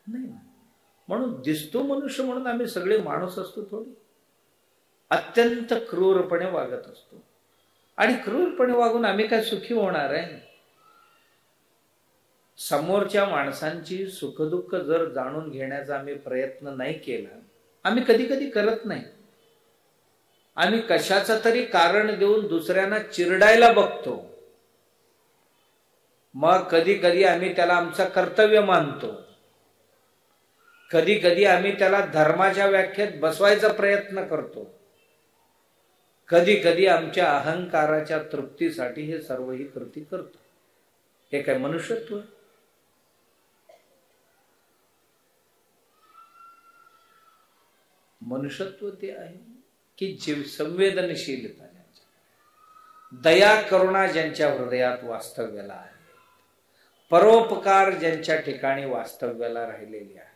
A: नाही. म्हणून दिसतो मनुष्य म्हणून आम्ही सगळे माणूस असतो थोडी. अत्यंत क्रूरपणे वागत असतो. आणि क्रूरपणे वागून आम्ही काय सुखी होणार आहे? समोरच्या माणसांची सुखदुःख जर जाणून घेण्याचा आम्ही प्रयत्न नाही केला, आम्ही कधी कधी करत नाही, आम्ही कशाचं तरी कारण देऊन दुसऱ्यांना चिरडायला बघतो. मग कधी कधी आम्ही त्याला आमचं कर्तव्य मानतो, कधी कधी आम्ही त्याला धर्माच्या व्याख्येत बसवायचा प्रयत्न करतो, कधी कधी आमच्या अहंकाराच्या तृप्तीसाठी हे सर्व ही कृती करतो. हे काय मनुष्यत्व? मनुष्यत्व ते आहे की जीव संवेदनशीलता ज्यांच्या, दया करुणा ज्यांच्या हृदयात वास्तव्याला आहे, परोपकार ज्यांच्या ठिकाणी वास्तव्याला राहिलेली आहे,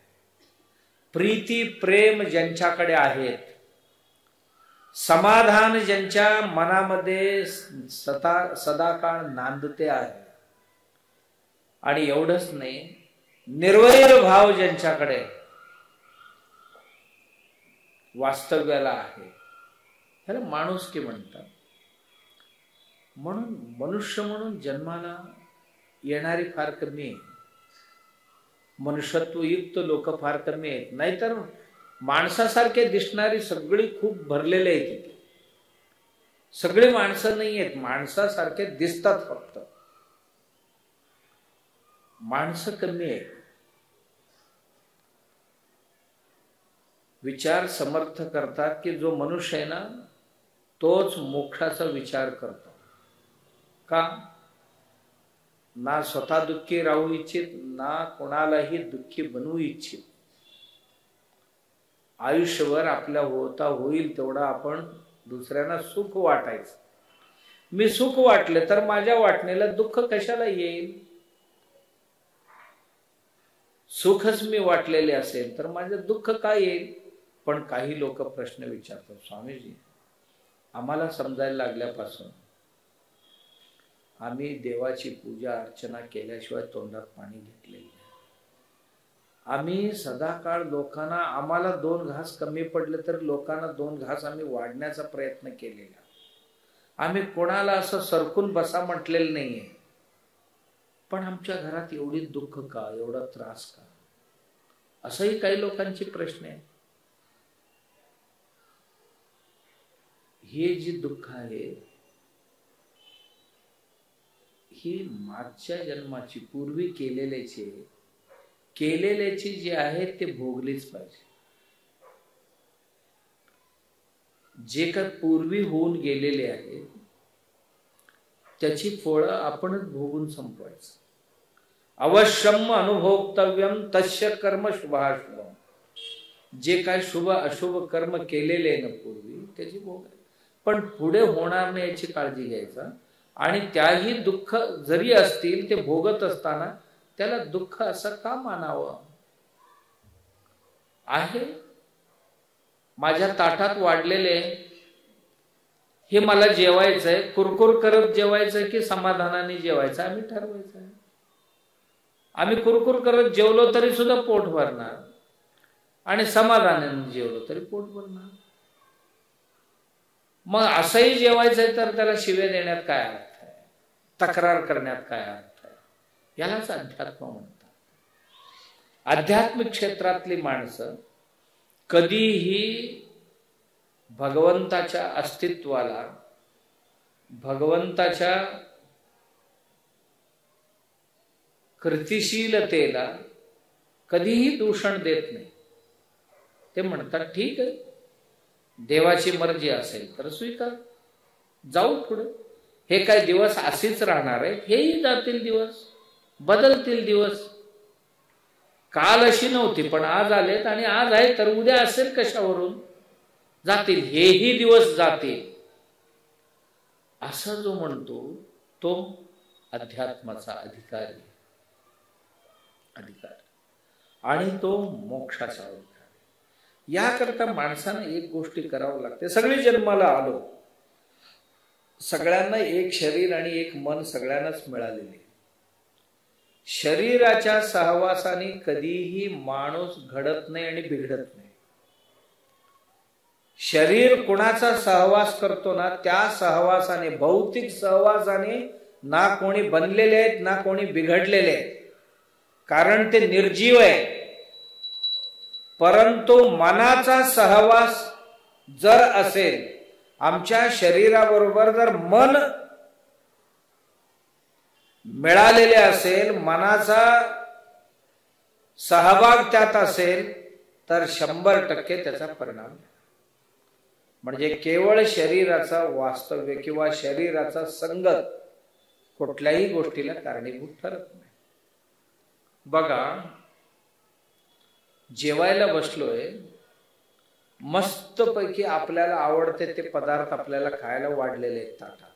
A: प्रीती प्रेम ज्यांच्याकडे आहेत, समाधान ज्यांच्या मनामध्ये सदाकाळ नांदते आहे, आणि एवढंच नाही, निर्वैर भाव ज्यांच्याकडे वास्तव्याला आहे, ह्याला माणुसकी म्हणतात. म्हणून मनुष्य म्हणून जन्माला येणारी फार कमी आहे. मनुष्यत्वयुक्त लोक फार कमी आहेत. नाहीतर माणसासारखे दिसणारी सगळी खूप भरलेले आहेत तिथे. सगळे माणसं नाही आहेत, माणसासारखे दिसतात फक्त. माणसं कमी आहेत. विचार समर्थ करतात की जो मनुष्य आहे ना, तोच मोक्षाचा विचार करतो. का? ना स्वतः दुःखी राहू इच्छित, ना कोणालाही दुःखी बनवू इच्छित. आयुष्यभर आपल्या होता होईल तेवढा आपण दुसऱ्यांना सुख वाटायचं. मी सुख वाटले तर माझ्या वाटणीला दुःख कशाला येईल? सुखच मी वाटलेले असेल तर माझे दुःख काय येईल? पण काही लोक प्रश्न विचारतात, स्वामीजी आम्हाला समजायला लागल्यापासून आम्ही देवाची पूजा अर्चना केल्याशिवाय तोंडात पाणी घेतलेले नाही. आम्ही सदाकाळ लोकांना, आम्हाला 2 घास कमी पडले तर लोकांना 2 घास आम्ही वाढण्याचा प्रयत्न केलेला. आम्ही कोणाला असं सरकून बसा म्हटलेलं नाहीये. पण आमच्या घरात एवढी दुःख का, एवढा त्रास का? असंही काही लोकांचे प्रश्न आहे. हे जी दुःख आहे ही मागच्या जन्माची, पूर्वी केलेल्याची जी आहे ते भोगलीच पाहिजे. जे काही पूर्वी होऊन गेलेले आहे त्याची फळं आपणच भोगून संपवायचं. अवश्यम अनुभोक्तव्यम तस्य कर्म शुभाशुभम. जे काय शुभ अशुभ कर्म केलेले आहे ना पूर्वी, त्याची भोग आहे. पण पुढे होणार नाही याची काळजी घ्यायचा. आणि त्याही दुःख जरी असतील ते भोगत असताना त्याला दुःख असं का मानावं? आहे माझ्या ताटात वाढलेले, हे मला जेवायचंय, कुरकुर करत जेवायचंय की समाधानाने जेवायचं आम्ही ठरवायचं आहे. आम्ही कुरकुर करत जेवलो तरी सुद्धा पोट भरणार, आणि समाधानाने जेवलो तरी पोट भरणार. मग असंही जेवायचंय तर त्याला शिव्या देण्यात काय अर्थ आहे? तक्रार करण्यात काय अर्थ आहे? यालाच अध्यात्म म्हणतात. आध्यात्मिक क्षेत्रातली माणसं कधीही भगवंताच्या अस्तित्वाला, भगवंताच्या कृतिशीलतेला कधीही दूषण देत नाही. ते म्हणतात ठीक आहे, देवाची मर्जी असेल तर स्वीकार, जाऊ पुढे. हे काय दिवस असेच राहणार आहेत? हेही जातील दिवस, बदलतील दिवस. काल अशी नव्हती पण आज आलेत, आणि आज आहे तर उद्या असेल कशावरून? जातील, हेही दिवस जातील. असं जो म्हणतो तो अध्यात्माचा अधिकारी. आणि तो मोक्षाचा अधिकार. याकरता माणसानं एक गोष्टी करावं लागते. सगळे जन्माला आलो, सगळ्यांना एक शरीर आणि एक मन सगळ्यांनाच मिळालेले. शरीराच्या सहवासाने कधीही माणूस घडत नाही आणि बिघडत नाही. शरीर कुणाचा सहवास करतो ना, त्या सहवासाने, भौतिक सहवासाने ना कोणी बनलेले आहेत ना कोणी बिघडलेले आहेत, कारण ते निर्जीव आहे. परंतु मनाचा सहवास जर असेल, आमच्या शरीराबरोबर जर मन मिळालेले असेल, मनाचा सहभाग त्यात असेल, तर 100% त्याचा परिणाम. म्हणजे केवळ शरीराचा वास्तव्य किंवा शरीराचा संगत कुठल्याही गोष्टीला कारणीभूत ठरत नाही. बघा, जेवायला बसलोय, मस्तपैकी आपल्याला आवडते ते पदार्थ आपल्याला खायला वाढलेले आहेत ताटात,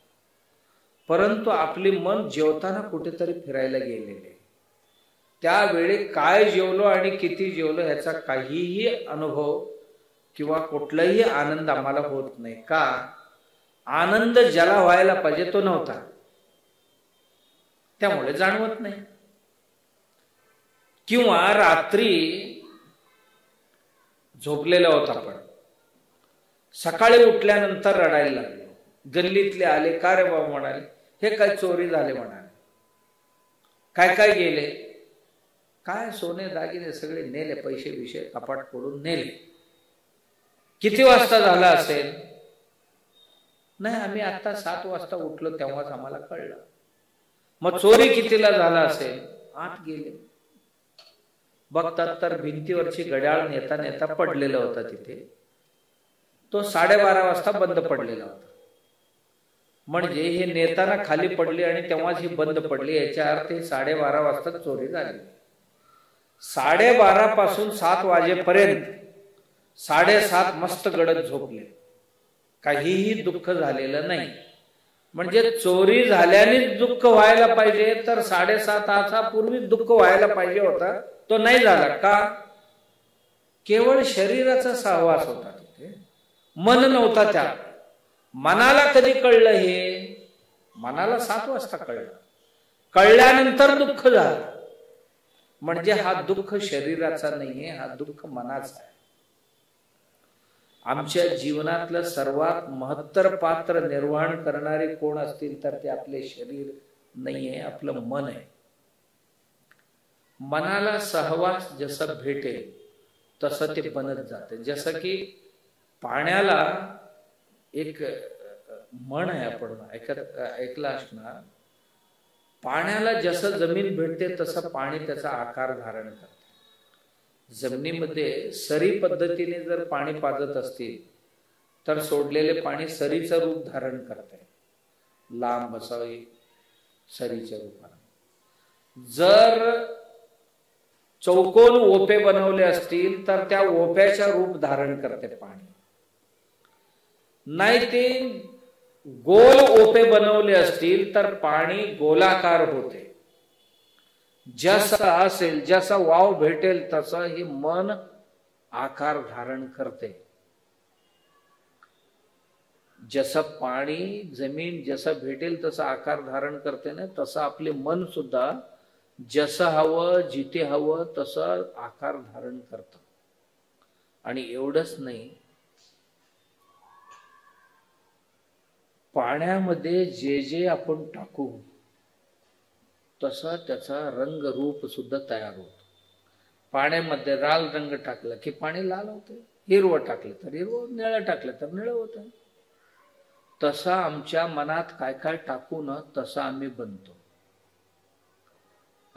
A: परंतु आपली मन जेवताना कुठेतरी फिरायला गेलेले. त्यावेळी काय जेवलो आणि किती जेवलो ह्याचा काहीही अनुभव किंवा कुठलाही आनंद आम्हाला होत नाही. का? आनंद ज्याला व्हायला पाहिजे तो नव्हता, त्यामुळे जाणवत नाही. किंवा रात्री झोपलेला होता आपण, सकाळी उठल्यानंतर रडायला लागलो. गल्लीतले आले, का रे बाबा म्हणाले, हे काय चोरी झाले म्हणाले. काय काय गेले? काय सोने दागिने सगळे नेले, पैसे विषय कपाट फोडून नेले. किती वाजता झाला असेल? नाही, आम्ही आता 7 वाजता उठलो तेव्हाच आम्हाला कळलं. मग चोरी कितीला झाला असेल? आत गेले, बघतात तर भिंतीवरची घड्याळ नेता नेता पडलेला होता तिथे. तो 12:30 वाजता बंद पडलेला होता. म्हणजे हे नेताना खाली पडली आणि तेव्हाच ही बंद पडली, याच्या अर्थ 12:30 वाजता चोरी झाली. 12:30 पासून 7 वाजेपर्यंत 7:30 मस्त गडद झोपले, काहीही दुःख झालेलं नाही. म्हणजे चोरी झाल्यानेच दुःख व्हायला पाहिजे, तर 7:30 तासापूर्वी दुःख व्हायला पाहिजे होता, तो नाही झाला. का? केवळ शरीराचा सहवास होता तिथे, मन नव्हता. त्या मनाला कधी कळलं हे? मनाला 7 वाजता कळलं. कळल्यानंतर दुःख झालं. म्हणजे हा दुःख शरीराचा नाहीये, हा दुःख मनाचा आहे. आमच्या जीवनातलं सर्वात महत्तर पात्र निर्वहन करणारे कोण असतील तर ते आपले शरीर नाहीये, आपलं मन आहे. मनाला सहवास जसं भेटेल तसं ते बनत जाते. जसं की पाण्याला एक म्हण आहे, आपण ऐकलं असणार, पाण्याला जसं जमीन भेटते तसं पाणी त्याचा आकार धारण करते. जमिनीमध्ये सरी पद्धतीने जर पाणी पाजत असतील तर सोडलेले पाणी सरीचं रूप धारण करते, लांब असं सरीच्या रूपाने. जर चौकोन ओपे बनवले असतील तर त्या ओप्याच्या रूप धारण करते पाणी. नाही ते गोल ओपे बनवले असतील तर पाणी गोलाकार होते. जसा असेल, जसा वाव भेटेल तसं हे मन आकार धारण करते. जसं पाणी, जमीन जसं भेटेल तसं आकार धारण करते ना, तसं आपले मन सुद्धा जसं हवं, जिथे हवं तसं आकार धारण करतं. आणि एवढंच नाही, पाण्यामध्ये जे जे आपण टाकू तसा त्याचा रंग रूप सुद्धा तयार होतो. पाण्यामध्ये लाल रंग टाकला की पाणी लाल होते, हिरवं टाकलं तर हिरवं, निळं टाकलं तर निळं होतं. तसा आमच्या मनात काय काय टाकू ना तसं आम्ही बनतो.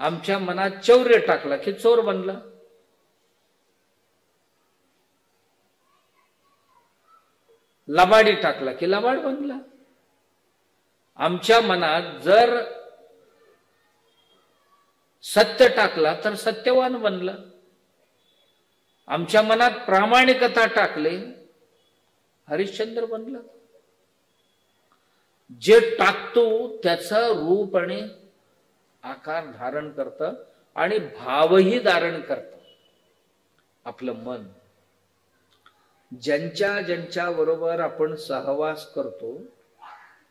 A: आमच्या मनात चौर्य टाकला की चोर बनला, लबाडी टाकला की लबाड बनला. आमच्या मनात जर सत्य टाकला तर सत्यवान बनला. आमच्या मनात प्रामाणिकता टाकले, हरिश्चंद्र बनला. जे टाकतो त्याचा रूप आणि आकार धारण करतं आणि भावही धारण करतं. आपलं मन. ज्यांच्या ज्यांच्या बरोबर आपण सहवास करतो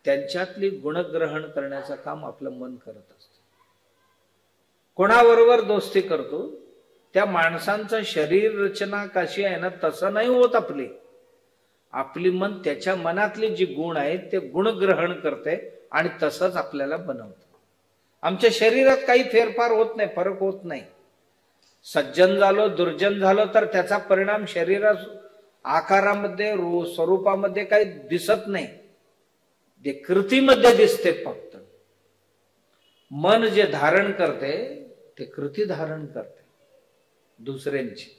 A: त्यांच्यातली गुणग्रहण करण्याचं काम आपलं मन करत असतं. कोणाबरोबर दोस्ती करतो त्या माणसांचं शरीर रचना कशी आहे ना तसं नाही होत आपली. आपली मन त्याच्या मनातले जे गुण आहेत ते गुण ग्रहण करते आणि तसंच आपल्याला बनवतं. आमच्या शरीरात काही फेरफार होत नाही, फरक होत नाही. सज्जन झालो दुर्जन झालो तर त्याचा परिणाम शरीरात आकारामध्ये स्वरूपामध्ये काही दिसत नाही, ते कृतीमध्ये दिसते. फक्त मन जे धारण करते ते कृती धारण करते दुसऱ्यांची.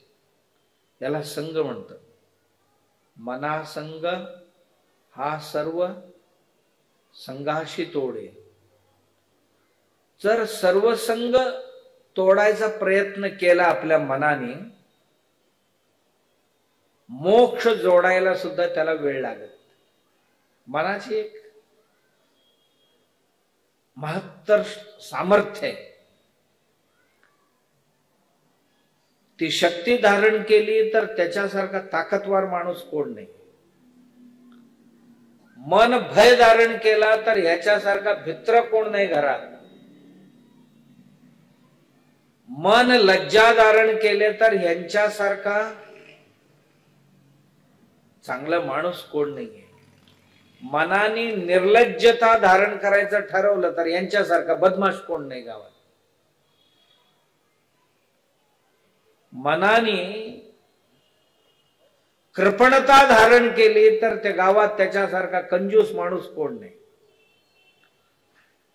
A: याला संग म्हणतात. मनासंग हा सर्व संघाशी तोडे. जर सर्व संग तोडायचा प्रयत्न केला आपल्या मनाने, मोक्ष जोडायला सुद्धा त्याला वेळ लागत. मनाची एक महत्तर सामर्थ्य आहे. ती शक्ती धारण केली तर त्याच्यासारखा ताकदवार माणूस कोण नाही. मन भय धारण केला तर ह्याच्यासारखा भित्र कोण नाही घरात. मन लज्जा धारण केले तर ह्यांच्यासारखा चांगला माणूस कोण नाहीये. मनाने निर्लज्जता धारण करायचं ठरवलं तर यांच्यासारखा बदमाश कोण नाही गावात. मनाने कृपणता धारण केली तर त्या गावात त्याच्यासारखा कंजूस माणूस कोण नाही.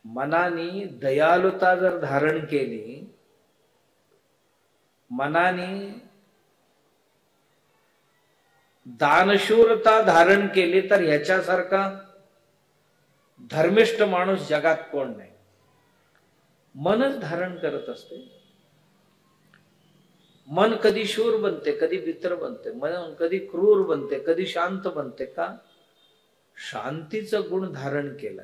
A: मनाने दयालुता जर धारण केली, मनाने दानशूरता धारण केली तर ह्याच्यासारखा धर्मिष्ठ माणूस जगात कोण नाही. मनच धारण करत असते. मन कधी शूर बनते, कधी मित्र बनते, मन कधी क्रूर बनते, कधी शांत बनते. का? शांतीचं गुण धारण केलं.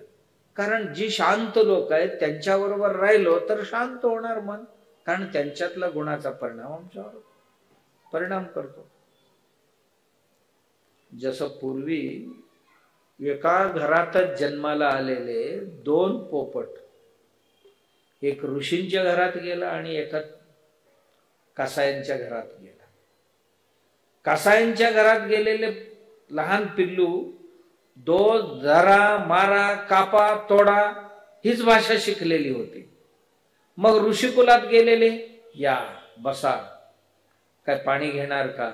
A: कारण जी शांत लोक आहेत त्यांच्याबरोबर राहिलो तर शांत होणार मन, कारण त्यांच्यातला गुणाचा परिणाम आमच्यावर परिणाम करतो. जसं पूर्वी एका घरातच जन्माला आलेले दोन पोपट, एक ऋषींच्या घरात गेला आणि एका कसायांच्या घरात गेला. कसायांच्या घरात गेलेले लहान पिल्लू दोन धरा मारा कापा तोडा हीच भाषा शिकलेली होती. मग ऋषिकुलात गेलेले या बसा, काय पाणी घेणार का,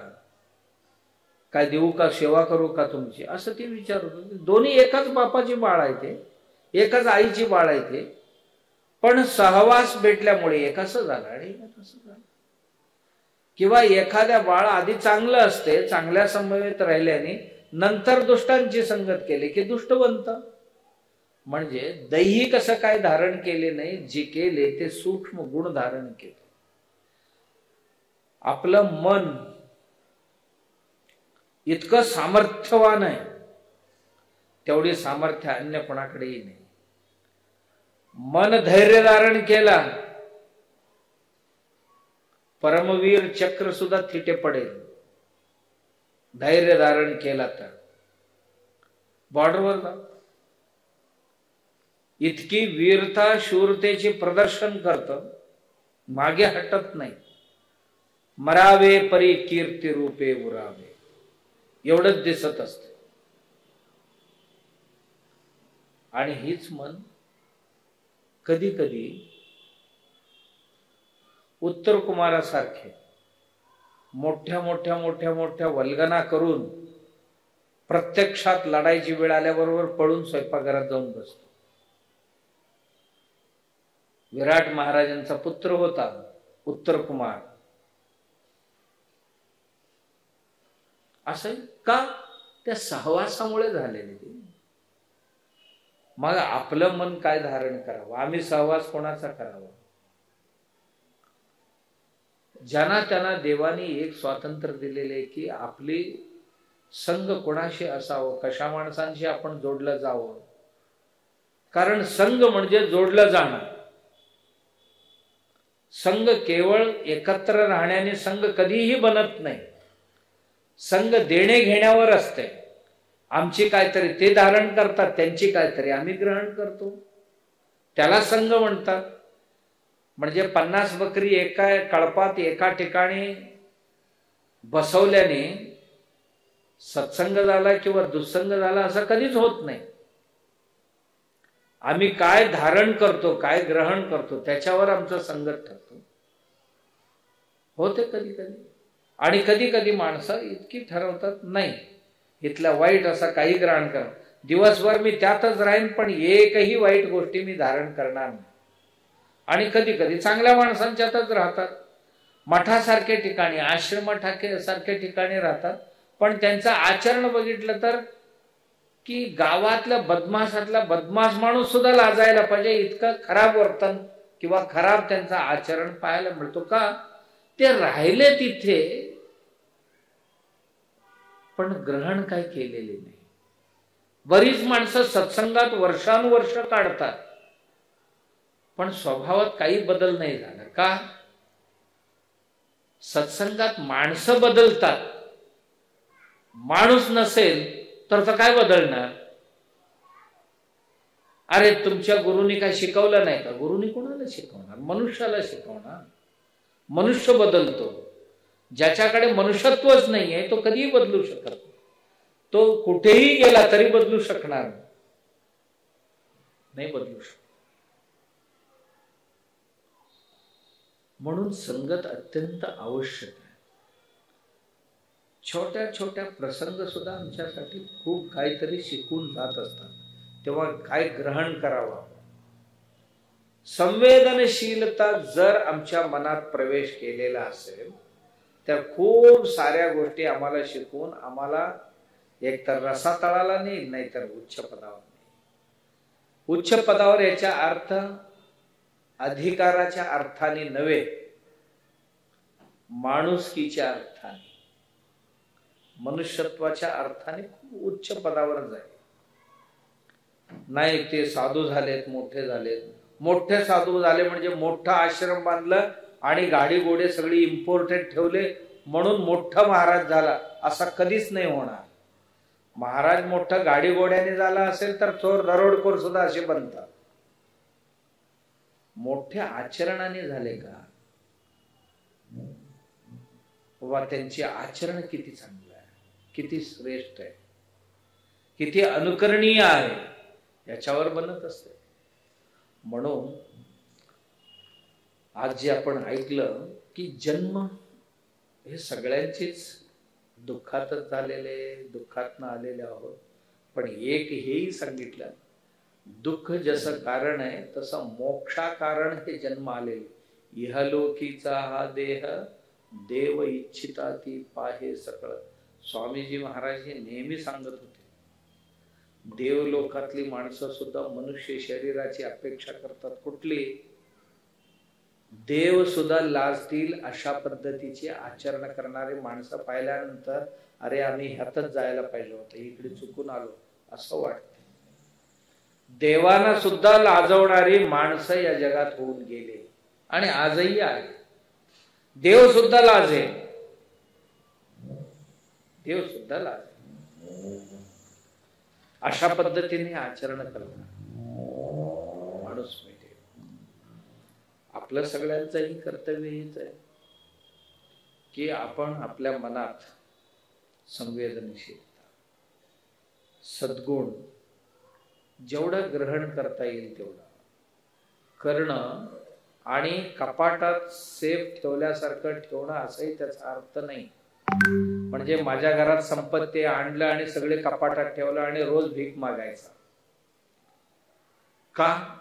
A: काय देऊ का, सेवा करू का तुमची, असं ते विचारत होते. दोन्ही एकाच बापाची बाळ आहे ते, एकाच आईची बाळ आहे ते, पण सहवास भेटल्यामुळे एक असं झालं आणि एक असं झालं. किंवा एखाद्या बाळ आधी चांगलं असते, चांगल्या समवेत राहिल्याने नंतर दुष्टांची संगत केली की दुष्ट बनतं. म्हणजे दैहिक असं काय धारण केले नाही, जे केले ते सूक्ष्म गुण धारण केले. आपलं मन इतकं सामर्थ्यवान आहे, तेवढी सामर्थ्य अन्य कोणाकडेही नाही. मन धैर्य धारण केला, परमवीर चक्र सुद्धा थिटे पडेल. धैर्य धारण केला तर बॉर्डरवर जा. इतकी वीरता शूरतेचे प्रदर्शन करतं, मागे हटत नाही. मरावे परी कीर्ती रूपे उरावे, एवढंच दिसत असते. आणि हीच मन कधी कधी उत्तर कुमारासारखे मोठ्या मोठ्या मोठ्या मोठ्या वल्गना करून प्रत्यक्षात लढायची वेळ आल्याबरोबर पळून स्वयंपाकघरात जाऊन बसतो. विराट महाराजांचा पुत्र होता उत्तर कुमार. असं का? त्या सहवासामुळे झालेले ते. मग आपलं मन काय धारण करावं, आम्ही सहवास कोणाचा करावा? ज्यांना त्यांना देवानी एक स्वातंत्र्य दिलेले की आपली संग कोणाशी असावं, कशा माणसांशी आपण जोडलं जावं. कारण संग म्हणजे जोडलं जाणं. संघ केवळ एकत्र राहण्याने संघ कधीही बनत नाही. संघ देणे घेण्यावर असते. आमची काहीतरी ते धारण करतात, त्यांची काहीतरी आम्ही ग्रहण करतो, त्याला संघ म्हणतात. म्हणजे 50 बकरी एका कळपात एका ठिकाणी बसवल्याने सत्संग झाला किंवा दुस्संग झाला असं कधीच होत नाही. आम्ही काय धारण करतो, काय ग्रहण करतो त्याच्यावर आमचा संगत ठरतो. होते कधी कधी. आणि कधी कधी माणसं इतकी ठरवतात, नाही इथला वाईट असा काही ग्रहण कर, दिवसभर मी त्यातच राहीन पण एकही वाईट गोष्टी मी धारण करणार नाही. आणि कधी कधी चांगल्या माणसांच्यातच राहतात, मठासारखे ठिकाणी, आश्रम सारखे ठिकाणी राहतात, पण त्यांचं आचरण बघितलं तर की गावातल्या बदमाशातला बदमाश माणूस सुद्धा लाजायला पाहिजे इतकं खराब वर्तन किंवा खराब त्यांचं आचरण पाहायला मिळतो. का? ते राहिले तिथे पण ग्रहण काय केलेले नाही. बरीच माणसं सत्संगात वर्षानुवर्ष काढतात पण स्वभावात काही बदल नाही झाला. का? सत्संगात माणसं बदलतात, माणूस नसेल तर काय बदलणार? अरे तुमच्या गुरुनी काय शिकवलं नाही का? गुरुनी कोणाला शिकवणार? मनुष्याला शिकवणार. मनुष्य बदलतो. ज्याच्याकडे मनुष्यत्वच नाहीये तो कधीही बदलू शकत नाही. तो कुठेही गेला तरी बदलू शकणार नाही, बदलू शकत. म्हणून संगत अत्यंत आवश्यक आहे. छोट्या छोट्या प्रसंग सुद्धा आमच्यासाठी खूप काहीतरी शिकून जात असतात. तेव्हा काय ग्रहण करावं? संवेदनशीलता जर आमच्या मनात प्रवेश केलेला असेल तर खूप साऱ्या गोष्टी आम्हाला शिकून आम्हाला एकतर रसातळाला नेईल, नाहीतर उच्च पदावर नेईल. उच्च पदावर याचा अर्थ अधिकाराच्या अर्थाने नव्हे, माणुसकीच्या अर्थाने, मनुष्यत्वाच्या अर्थाने खूप उच्च पदावर जाईल. नाही ते साधू झालेत, मोठे झालेत. मोठे साधू झाले म्हणजे मोठा आश्रम बांधलं आणि गाडी घोडे सगळी इम्पोर्टेड ठेवले म्हणून मोठा महाराज झाला असा कधीच नाही होणार. महाराज मोठं गाडी घोड्याने झाला असेल तर चोर दरोडखोर सुद्धा असे बनतात. मोठ्या आचरणाने झाले का? बाबा त्यांचे आचरण किती चांगलं आहे, किती श्रेष्ठ आहे, किती अनुकरणीय आहे, याच्यावर बनत असते. म्हणून आज जे आपण ऐकलं की जन्म हे सगळ्यांचेच दुःखातच झालेले, दुःखातनं आलेले आहोत. पण एक हेही सांगितलं, दुःख जसं कारण आहे तसं मोक्षा कारण हे जन्म आलेले. इहलोकीचा हा देह देव इच्छिता ती पाहे सकळ. स्वामीजी महाराज हे नेहमी सांगत होते, देवलोकातली माणसं सुद्धा मनुष्य शरीराची अपेक्षा करतात. कुठली? देव सुद्धा लाजतील अशा पद्धतीचे आचरण करणारे माणसं पाहिल्यानंतर अरे आम्ही ह्यातच जायला पाहिजे होतं, इकडे चुकून आलो असं वाटतं. देवांना सुद्धा लाजवणारी माणसं या जगात होऊन गेले आणि आजही आहे. देव सुद्धा लाजेल, देव सुद्धा लाजेल अशा पद्धतीने आचरण करणार माणूस मिळेल. आपलं सगळ्यांचंही कर्तव्य हेच आहे की आपण आपल्या मनात संवेदनशीलता, सद्गुण जेवढं ग्रहण करता येईल तेवढं करणं. आणि कपाटात सेफ ठेवल्यासारखं ठेवणं असंही त्याचा अर्थ नाही. म्हणजे माझ्या घरात संपत्ती आणलं आणि सगळे कपाटात ठेवलं आणि रोज भीक मागायचा. का?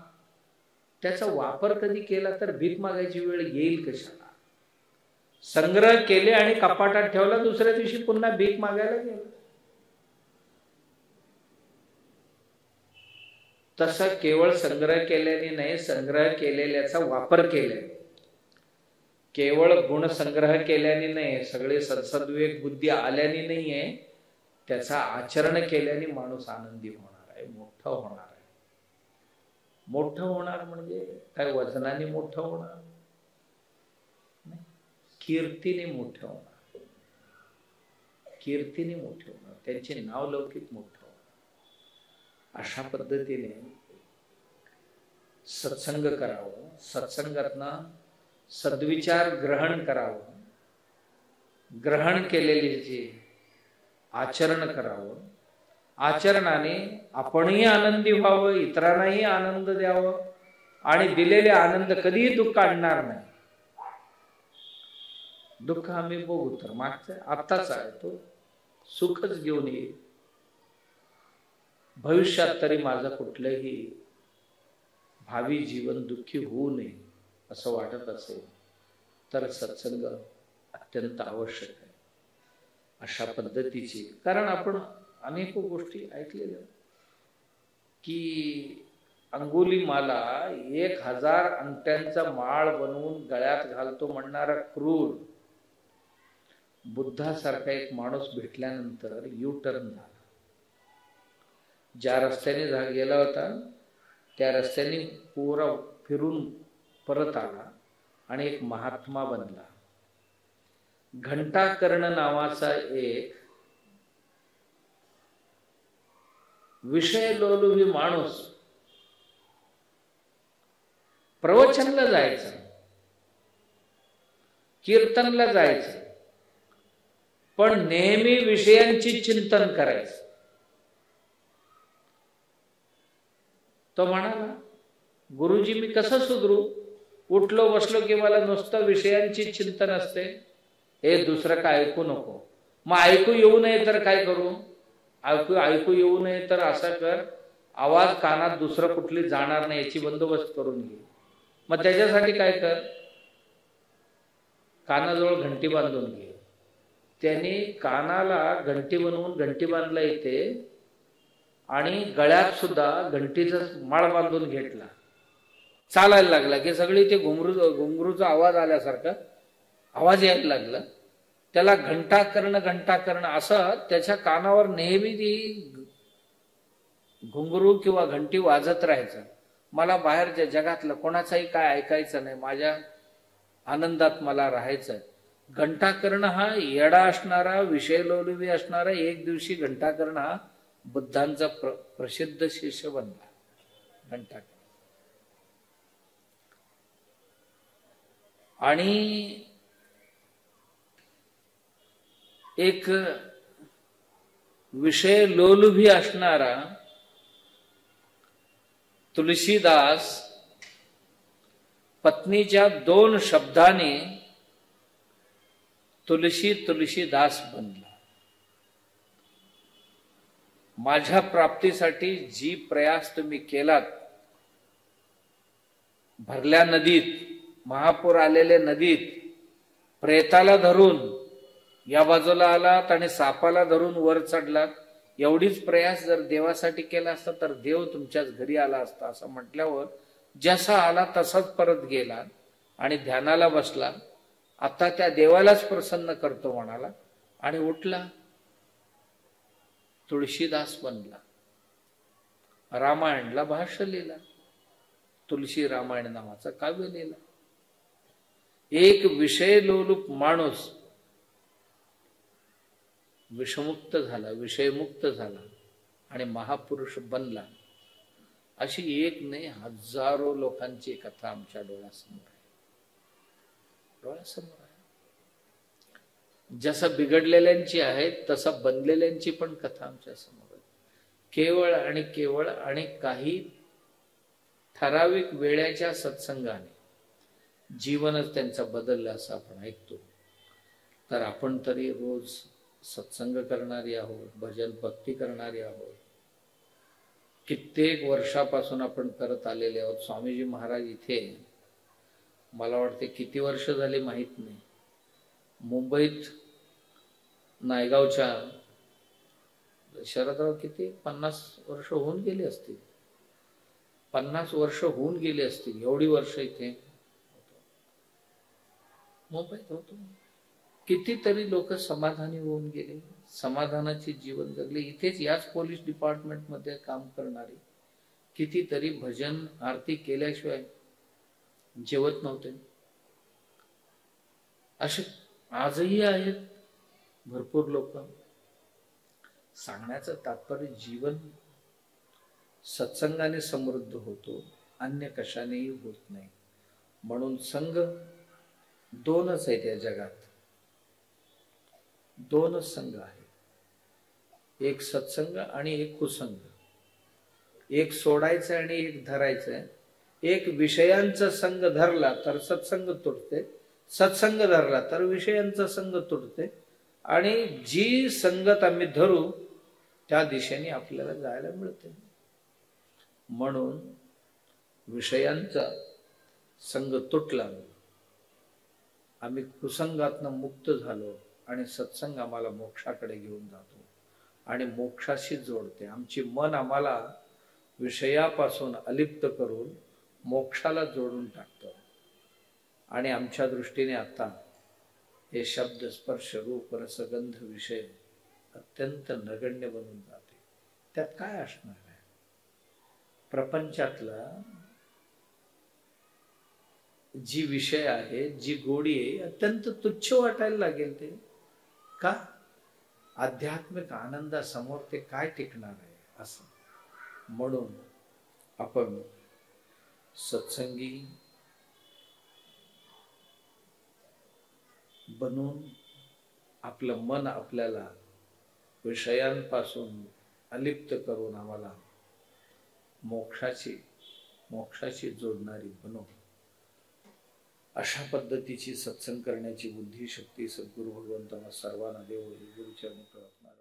A: त्याचा वापर कधी केला तर भीक मागायची वेळ येईल कशाला? संग्रह केले आणि कपाटात ठेवला, दुसऱ्या दिवशी पुन्हा भीक मागायला गेला. तसं केवळ संग्रह केल्याने नाही, संग्रह केलेल्याचा वापर केल्याने, केवळ गुण संग्रह केल्याने नाही, सगळे सद्सद्विवेक बुद्धी आल्याने नाहीये, त्याचा आचरण केल्याने माणूस आनंदी होणार आहे, मोठं होणार आहे. मोठं होणार म्हणजे काय वजनाने मोठं होणार? कीर्तीने मोठे होणार, कीर्तीने मोठे होणार, त्यांचे नाव लौकिक मोठे होणार. अशा पद्धतीने सत्संग करावं, सत्संगातनं सद्विचार ग्रहण करावं, ग्रहण केलेले जे आचरण करावं, आचरणाने आपणही आनंदी व्हावं, इतरांनाही आनंद द्यावं, आणि दिलेले आनंद कधीही दुःख आणणार नाही. दुःख आम्ही बघू तर मागचं आत्ताच आहे, तो सुखच घेऊन येईल. भविष्यात तरी माझं कुठलंही भावी जीवन दुःखी होऊ नये असं वाटत असेल तर सत्संग अत्यंत आवश्यक आहे. अशा पद्धतीची, कारण आपण अनेक गोष्टी ऐकलेल्या की अंगुलीमाला 1000 अंगठ्यांचा माळ बनवून गळ्यात घालतो म्हणणारा क्रूर बुद्धासारखा एक माणूस भेटल्यानंतर यू टर्न झाला. ज्या रस्त्याने गेला होता त्या रस्त्याने पुरा फिरून परत आला आणि एक महात्मा बनला. घंटाकर्ण नावाचा एक विषय लोलुभी माणूस प्रवचनला जायचं, कीर्तनला जायचं, पण नेहमी विषयांची चिंतन करायचं. तो म्हणाला, गुरुजी मी कसं सुधरू? उठलो बसलो की मला नुसतं विषयांची चिंतन असते. हे दुसरं काय ऐकू नको. मग ऐकू येऊ नये तर काय करू? ऐकू येऊ नये तर असं कर, आवाज कानात दुसरं कुठली जाणार नाही याची बंदोबस्त करून घे. मग त्याच्यासाठी काय कर, कानाजवळ घंटी बांधून घे. त्याने कानाला घंटी बनवून घंटी बांधला येते आणि गळ्यात सुद्धा घंटीचा माळ बांधून घेतला. चालायला लागला की सगळी ते घुंगरूचा आवाज आल्यासारखा आवाज यायला लागला. त्याला घंटाकर्ण असं त्याच्या कानावर नेहमी ती घुंगरू किंवा घंटी वाजत राहायचं. मला बाहेरच्या जगातलं कोणाचाही काय ऐकायचं नाही, माझ्या आनंदात मला राहायचं. घंटाकर्ण हा येडा असणारा, विषय लोलुभी असणारा, एक दिवशी घंटाकर्ण हा बुद्धांचा प्रसिद्ध शिष्य बनला. घंटाकर्ण आणि एक विषय लोलुभी असणारा तुलसीदास पत्नीच्या 2 शब्दाने तुलसीदास बनला. माझ्या प्राप्तीसाठी जी प्रयास तुम्ही केलात, भरल्या नदीत, महापूर आलेल्या नदीत प्रेताला धरून या बाजूला आलात आणि सापाला धरून वर चढलात, एवढीच प्रयास जर देवासाठी केला असता तर देव तुमच्याच घरी आला असता. असं म्हटल्यावर जसा आला तसाच परत गेला आणि ध्यानाला बसला. आता त्या देवालाच प्रसन्न करतो म्हणाला आणि उठला. तुळशीदास बनला. रामायणला भाष्य लिहिला, तुलसी रामायण नावाचा काव्य लिहिला. एक विषय लोलुप माणूस विषमुक्त झाला, विषयमुक्त झाला आणि महापुरुष बनला. अशी एक नाही, हजारो लोकांची कथा आमच्या डोळ्यासमोर आहे. डोळ्यासमोर आहे. जसं बिघडलेल्यांची आहे तसं बनलेल्यांची पण कथा आमच्या समोर आहे. केवळ आणि काही ठराविक वेळेच्या सत्संगाने जीवनच त्यांचं बदललं असं आपण ऐकतो. तर आपण तरी रोज सत्संग करणारी आहोत, भजन भक्ती करणारी आहोत. कित्येक वर्षापासून आपण करत आलेले आहोत. स्वामीजी महाराज इथे मला वाटते किती वर्ष झाली माहित नाही, मुंबईत नायगावच्या शरदराव किती 50 वर्ष होऊन गेली असतील. 50 वर्ष होऊन गेली असतील. एवढी वर्ष इथे मुंबईत होतो. कितीतरी लोक समाधानी होऊन गेले, समाधानाचे जीवन जगले. इथेच याच पोलीस डिपार्टमेंट मध्ये काम करणारे कितीतरी भजन आरती केल्याशिवाय जेवत नव्हते. असे आजही आहेत भरपूर लोक. सांगण्याचं तात्पर्य जीवन सत्संगाने समृद्ध होतो, अन्य कशानेही होत नाही. म्हणून संघ दोनच आहेत या जगात, दोनच संघ आहे, एक सत्संग आणि एक कुसंग. एक सोडायचं आणि एक धरायचं. एक विषयांचा संघ धरला तर सत्संग तुटते, सत्संग धरला तर विषयांचा संघ तुटते. आणि जी संगत आम्ही धरू त्या दिशेने आपल्याला जायला मिळते. म्हणून विषयांचा संघ तुटला, आम्ही कुसंगातनं मुक्त झालो आणि सत्संग आम्हाला मोक्षाकडे घेऊन जातो आणि मोक्षाशी जोडते. आमची मन आम्हाला विषयापासून अलिप्त करून मोक्षाला जोडून टाकतं. आणि आमच्या दृष्टीने आता हे शब्द स्पर्श रूप रसगंध विषय अत्यंत नगण्य बनून जाते. त्यात काय असणार आहे? प्रपंचातला जी विषय आहे, जी गोडी आहे, अत्यंत तुच्छ वाटायला लागेल. ते का? आध्यात्मिक आनंदासमोर ते काय टिकणार आहे असं. म्हणून आपण सत्संगी बनून आपलं मन आपल्याला विषयांपासून अलिप्त करून आम्हाला मोक्षाशी जोडणारी बनू. अशा पद्धतीची सत्संग करण्याची बुद्धी शक्ती सद्गुरु भगवंतांना सर्वांना देव. गुरुचरणी प्रार्थना.